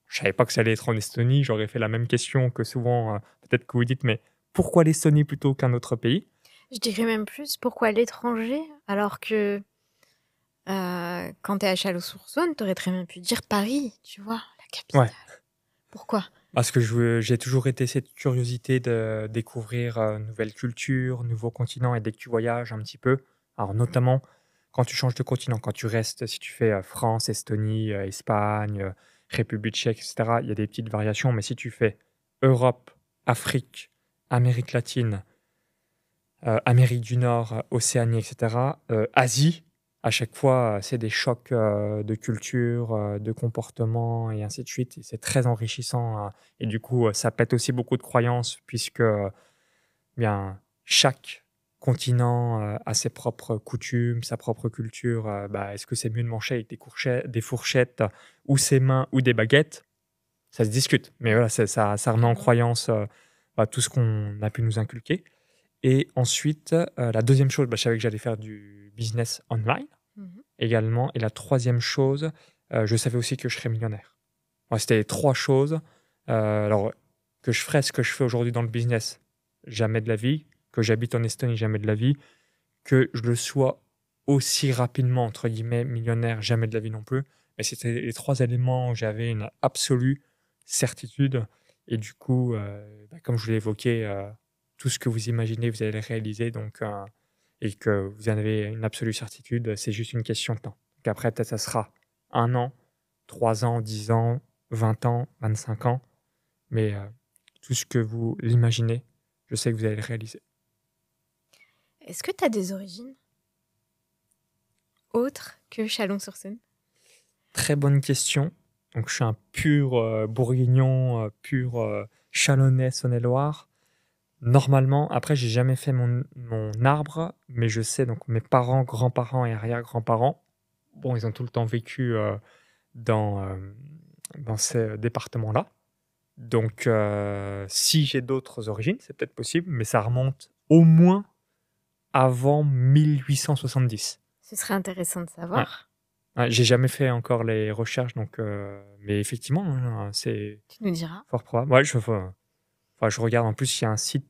B: Je savais pas que ça allait être en Estonie. J'aurais fait la même question que souvent, peut-être que vous dites, mais pourquoi l'Estonie plutôt qu'un autre pays?
A: Je dirais même plus, pourquoi l'étranger alors que quand tu es à Chalon-sur-Saône, tu aurais très bien pu dire Paris, tu vois, la capitale.
B: Ouais.
A: Pourquoi?
B: Parce que j'ai toujours été cette curiosité de découvrir nouvelles cultures, nouveaux continents, et dès que tu voyages un petit peu, alors notamment quand tu changes de continent, quand tu restes, si tu fais France, Estonie, Espagne, République tchèque, etc., il y a des petites variations, mais si tu fais Europe, Afrique, Amérique latine, Amérique du Nord, Océanie, etc., Asie, à chaque fois, c'est des chocs de culture, de comportement et ainsi de suite. Et c'est très enrichissant. Et du coup, ça pète aussi beaucoup de croyances puisque bien, chaque continent a ses propres coutumes, sa propre culture. Bah, est-ce que c'est mieux de manger avec des fourchettes ou ses mains ou des baguettes? Ça se discute. Mais voilà, ça remet en croyance tout ce qu'on a pu nous inculquer. Et ensuite, la deuxième chose, bah, je savais que j'allais faire du business online également. Et la troisième chose, je savais aussi que je serais millionnaire. Ouais, c'était les 3 choses. Alors, que je ferais ce que je fais aujourd'hui dans le business, jamais de la vie. Que j'habite en Estonie, jamais de la vie. Que je le sois aussi rapidement, entre guillemets, millionnaire, jamais de la vie non plus. Mais c'était les 3 éléments où j'avais une absolue certitude. Et du coup, comme je vous l'ai évoqué, tout ce que vous imaginez, vous allez le réaliser. Donc, et que vous en avez une absolue certitude, c'est juste une question de temps. Donc après, peut-être ça sera 1 an, 3 ans, 10 ans, 20 ans, 25 ans. Mais tout ce que vous l'imaginez, je sais que vous allez le réaliser.
A: Est-ce que tu as des origines autres que Chalon-sur-Saône?
B: Très bonne question. Donc, je suis un pur bourguignon, pur chalonnais, Saône-et-Loire. Normalement, après, j'ai jamais fait mon arbre, mais je sais, donc mes parents, grands-parents et arrière-grands-parents, bon, ils ont tout le temps vécu dans, dans ces départements-là. Donc, si j'ai d'autres origines, c'est peut-être possible, mais ça remonte au moins avant 1870.
A: Ce serait intéressant de
B: Ouais.
A: savoir.
B: Ouais, j'ai jamais fait encore les recherches, donc, mais effectivement, c'est
A: Tu nous diras.
B: fort probable. Ouais, je regarde en plus, il y a un site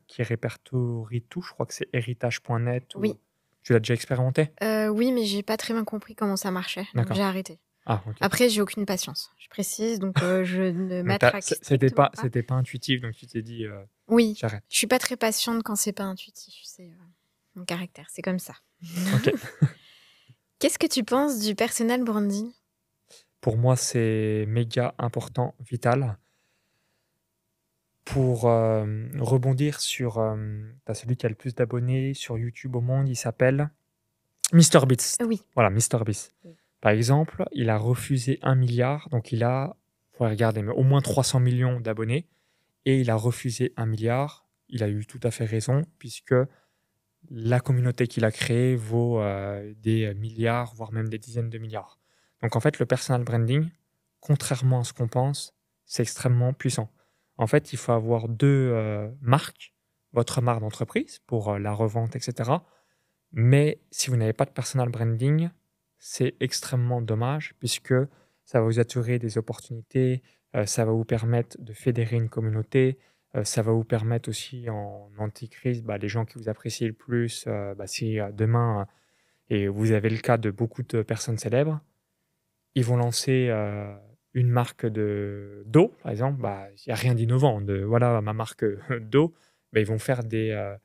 B: qui répertorie tout, je crois que c'est héritage.net.
A: Oui.
B: Tu l'as déjà expérimenté?
A: Oui, mais j'ai pas très bien compris comment ça marchait, donc
B: D'accord.
A: j'ai arrêté.
B: Ah, ok.
A: Après, j'ai aucune patience. Je précise, donc je ne
B: Donc,
A: m'attraque strictement pas.
B: c'était pas intuitif, donc tu t'es dit,
A: Oui,
B: j'arrête.
A: je suis pas très patiente quand c'est pas intuitif. C'est mon caractère, c'est comme ça.
B: Ok.
A: Qu'est-ce que tu penses du personal branding?
B: Pour moi, c'est méga important, vital. Pour rebondir sur bah, celui qui a le plus d'abonnés sur YouTube au monde, il s'appelle MrBeast.
A: Oui.
B: Voilà, MrBeast.
A: Oui.
B: Par exemple, il a refusé 1 milliard, donc il a, faut regarder, mais au moins 300 millions d'abonnés, et il a refusé 1 milliard. Il a eu tout à fait raison, puisque la communauté qu'il a créée vaut des milliards, voire même des dizaines de milliards. Donc en fait, le personal branding, contrairement à ce qu'on pense, c'est extrêmement puissant. En fait, il faut avoir deux marques, votre marque d'entreprise pour la revente, etc. Mais si vous n'avez pas de personal branding, c'est extrêmement dommage puisque ça va vous attirer des opportunités, ça va vous permettre de fédérer une communauté, ça va vous permettre aussi en anticrise, bah, les gens qui vous apprécient le plus, bah, si demain, et vous avez le cas de beaucoup de personnes célèbres, ils vont lancer une marque d'eau, par exemple, bah, il n'y a rien d'innovant. Voilà ma marque d'eau, bah, ils vont faire des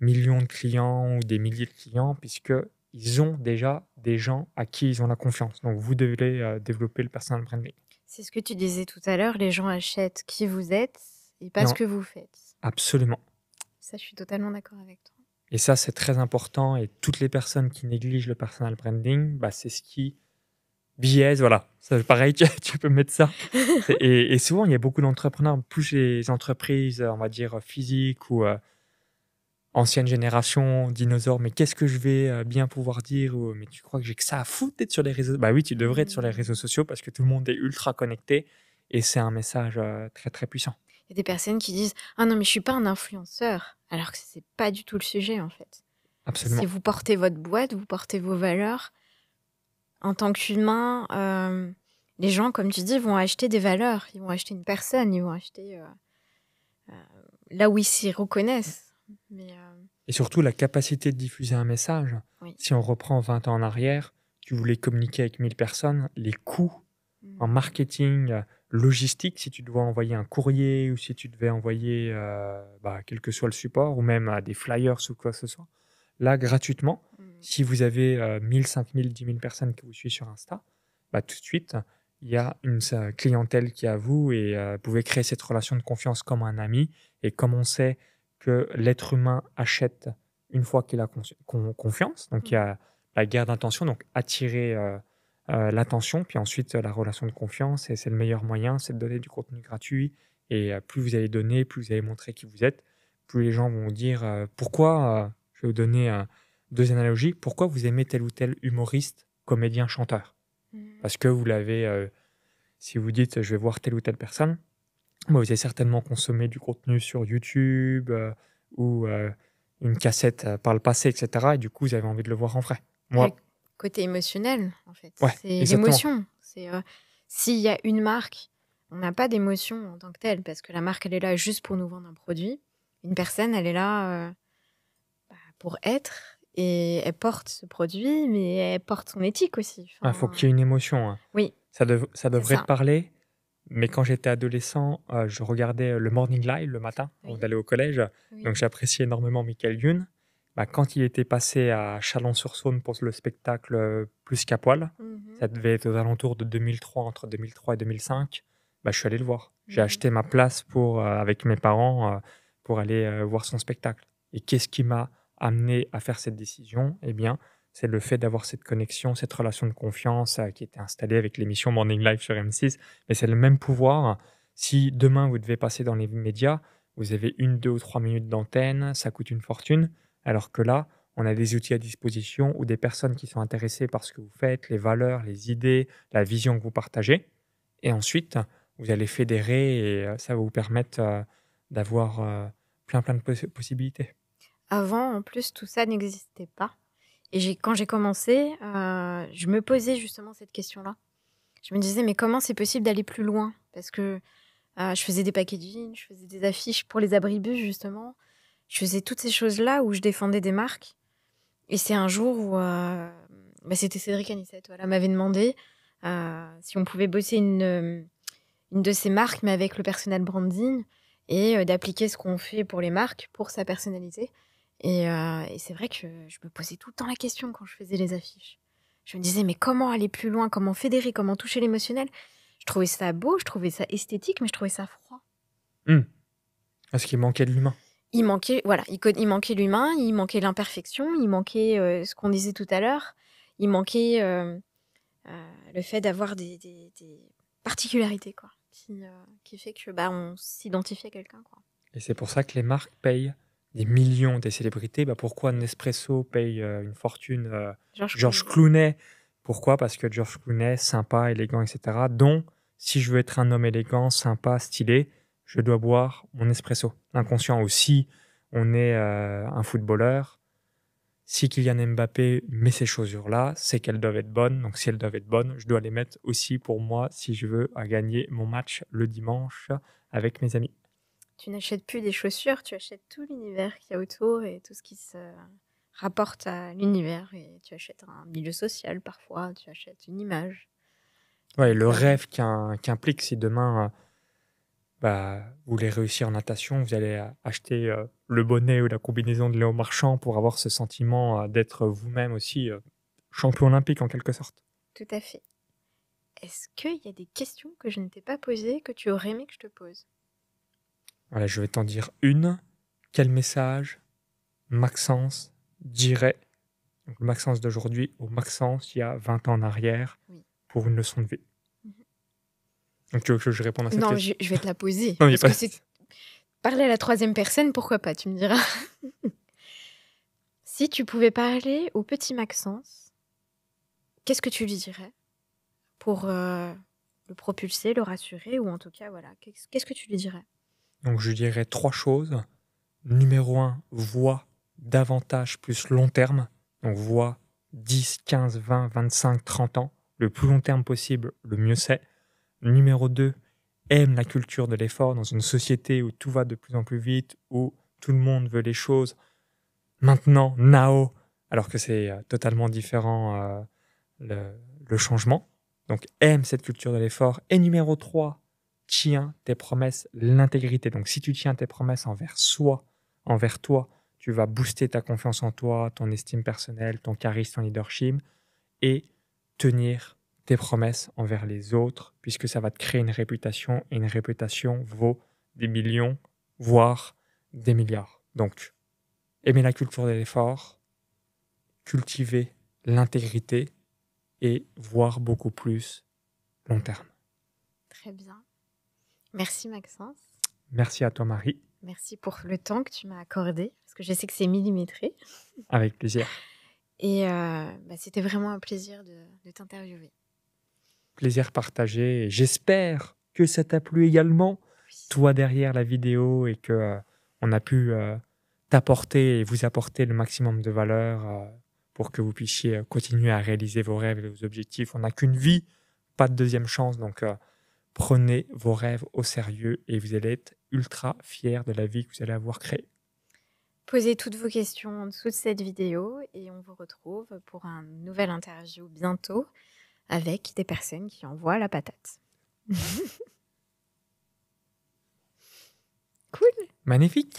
B: millions de clients ou des milliers de clients puisqu'ils ont déjà des gens à qui ils ont la confiance. Donc, vous devez développer le personal branding.
A: C'est ce que tu disais tout à l'heure, les gens achètent qui vous êtes et pas ce
B: Non,
A: que vous faites.
B: absolument.
A: Ça, je suis totalement d'accord avec toi.
B: Et ça, c'est très important. Et toutes les personnes qui négligent le personal branding, bah, c'est ce qui biaise. Voilà, ça, pareil, tu peux mettre ça. Et souvent, il y a beaucoup d'entrepreneurs, plus les entreprises, on va dire, physiques ou ancienne génération, dinosaures, mais qu'est-ce que je vais bien pouvoir dire mais tu crois que j'ai que ça à foutre d'être sur les réseaux? Bah oui, tu devrais être sur les réseaux sociaux parce que tout le monde est ultra connecté et c'est un message très très puissant.
A: Il y a des personnes qui disent « Ah non, mais je suis pas un influenceur », alors que c'est pas du tout le sujet, en fait.
B: Absolument.
A: Si vous portez votre boîte, vous portez vos valeurs, en tant qu'humain, les gens, comme tu dis, vont acheter des valeurs, ils vont acheter une personne, ils vont acheter là où ils s'y reconnaissent. Mais,
B: Et surtout la capacité de diffuser un message.
A: oui.
B: Si on reprend 20 ans en arrière, tu voulais communiquer avec 1000 personnes, les coûts en marketing, logistique, si tu devais envoyer un courrier ou si tu devais envoyer, quel que soit le support, ou même des flyers ou quoi que ce soit. Là, gratuitement, si vous avez 1000, 5000, 10 000 personnes qui vous suivent sur Insta, bah, tout de suite, il y a une clientèle qui est à vous et vous pouvez créer cette relation de confiance comme un ami. Et comme on sait que l'être humain achète une fois qu'il a confiance, donc il y a la guerre d'intention, donc attirer l'attention, puis ensuite la relation de confiance. Et c'est le meilleur moyen, c'est de donner du contenu gratuit. Et plus vous allez donner, plus vous allez montrer qui vous êtes, plus les gens vont vous dire pourquoi, je vais vous donner 2 analogies, pourquoi vous aimez tel ou tel humoriste, comédien, chanteur. Parce que vous l'avez, si vous dites je vais voir telle ou telle personne, vous avez certainement consommé du contenu sur YouTube ou une cassette par le passé, etc. Et du coup, vous avez envie de le voir en vrai. Moi,
A: côté émotionnel, en fait.
B: ouais,
A: C'est
B: exactement.
A: l'émotion. C'est s'il y a une marque, on n'a pas d'émotion en tant que telle, parce que la marque, elle est là juste pour nous vendre un produit. Une personne, elle est là pour être, et elle porte ce produit, mais elle porte son éthique aussi.
B: Il faut qu'il y ait une émotion. Hein.
A: Oui.
B: Ça devrait
A: ça.
B: te parler. Mais quand j'étais adolescent, je regardais le Morning Live le matin avant d'aller au collège.
A: Oui.
B: Donc j'appréciais énormément Michael Youn. Quand il était passé à Chalon-sur-Saône pour le spectacle Plus qu'à poil, ça devait être aux alentours de 2003, entre 2003 et 2005, je suis allé le voir. J'ai acheté ma place avec mes parents pour aller voir son spectacle. Et qu'est-ce qui m'a amené à faire cette décision? Eh bien, c'est le fait d'avoir cette connexion, cette relation de confiance qui était installée avec l'émission Morning Live sur M6. Mais c'est le même pouvoir. Si demain, vous devez passer dans les médias, vous avez 1, 2 ou 3 minutes d'antenne, ça coûte une fortune. Alors que là, on a des outils à disposition ou des personnes qui sont intéressées par ce que vous faites, les valeurs, les idées, la vision que vous partagez. Et ensuite, vous allez fédérer et ça va vous permettre d'avoir plein de possibilités.
A: Avant, en plus, tout ça n'existait pas. Et quand j'ai commencé, je me posais justement cette question-là. Je me disais, mais comment c'est possible d'aller plus loin? Parce que je faisais des packaging, je faisais des affiches pour les abribus, justement. Je faisais toutes ces choses-là où je défendais des marques. Et c'est un jour où c'était Cédric Anissette, m'avait demandé Si on pouvait bosser une de ces marques, mais avec le personal branding, et d'appliquer ce qu'on fait pour les marques, pour sa personnalité. Et c'est vrai que je me posais tout le temps la question quand je faisais les affiches. Je me disais, mais comment aller plus loin, comment fédérer, comment toucher l'émotionnel? Je trouvais ça beau, je trouvais ça esthétique, mais je trouvais ça froid.
B: Parce qu'il manquait de l'humain.
A: Il manquait l'humain, il manquait l'imperfection, il manquait ce qu'on disait tout à l'heure, il manquait le fait d'avoir des particularités, quoi, qui fait que on s'identifie à quelqu'un, quoi.
B: Et c'est pour ça que les marques payent des millions des célébrités. Pourquoi Nespresso paye une fortune George Clooney? Pourquoi? Parce que George Clooney, sympa, élégant, etc. Donc, si je veux être un homme élégant, sympa, stylé, je dois boire mon espresso. L'inconscient aussi, on est un footballeur. Si Kylian Mbappé met ces chaussures-là, c'est qu'elles doivent être bonnes. Donc, si elles doivent être bonnes, je dois les mettre aussi pour moi si je veux gagner mon match le dimanche avec mes amis.
A: Tu n'achètes plus des chaussures, tu achètes tout l'univers qu'il y a autour et tout ce qui se rapporte à l'univers. Et tu achètes un milieu social parfois, tu achètes une image.
B: Ouais, le rêve qu'implique si demain vous voulez réussir en natation, vous allez acheter le bonnet ou la combinaison de Léo Marchand pour avoir ce sentiment d'être vous-même aussi champion olympique en quelque sorte.
A: Tout à fait. Est-ce qu'il y a des questions que je ne t'ai pas posées, que tu aurais aimé que je te pose?
B: Voilà, je vais t'en dire une. Quel message Maxence dirait, donc le Maxence d'aujourd'hui au Maxence il y a 20 ans en arrière, pour une leçon de vie? Donc tu veux que je réponde à cette question?
A: Non, je vais te la poser.
B: Non,
A: parce que c'est parler à la troisième personne, pourquoi pas, tu me diras. Si tu pouvais parler au petit Maxence, qu'est-ce que tu lui dirais pour le propulser, le rassurer, ou en tout cas, voilà, qu'est-ce que tu lui dirais?
B: Donc je dirais 3 choses. Numéro 1, vois davantage plus long terme. Donc vois 10, 15, 20, 25, 30 ans. Le plus long terme possible, le mieux c'est. Numéro 2, aime la culture de l'effort dans une société où tout va de plus en plus vite, où tout le monde veut les choses maintenant, now, alors que c'est totalement différent le changement. Donc aime cette culture de l'effort. Et numéro 3, tiens tes promesses, l'intégrité. Donc si tu tiens tes promesses envers soi, envers toi, tu vas booster ta confiance en toi, ton estime personnelle, ton charisme, ton leadership, et tenir tes promesses envers les autres, puisque ça va te créer une réputation, et une réputation vaut des millions, voire des milliards. Donc, aimer la culture de l'effort, cultiver l'intégrité et voir beaucoup plus long terme.
A: Très bien. Merci Maxence.
B: Merci à toi Marie.
A: Merci pour le temps que tu m'as accordé, parce que je sais que c'est millimétré.
B: Avec plaisir.
A: Et c'était vraiment un plaisir de t'interviewer.
B: Plaisir partagé. J'espère que ça t'a plu également, toi derrière la vidéo, et que on a pu t'apporter et vous apporter le maximum de valeur pour que vous puissiez continuer à réaliser vos rêves et vos objectifs. On n'a qu'une vie, pas de deuxième chance, donc prenez vos rêves au sérieux et vous allez être ultra fiers de la vie que vous allez avoir créée.
A: Posez toutes vos questions en dessous de cette vidéo et on vous retrouve pour un nouvel interview bientôt avec des personnes qui envoient la patate. Cool.
B: Magnifique.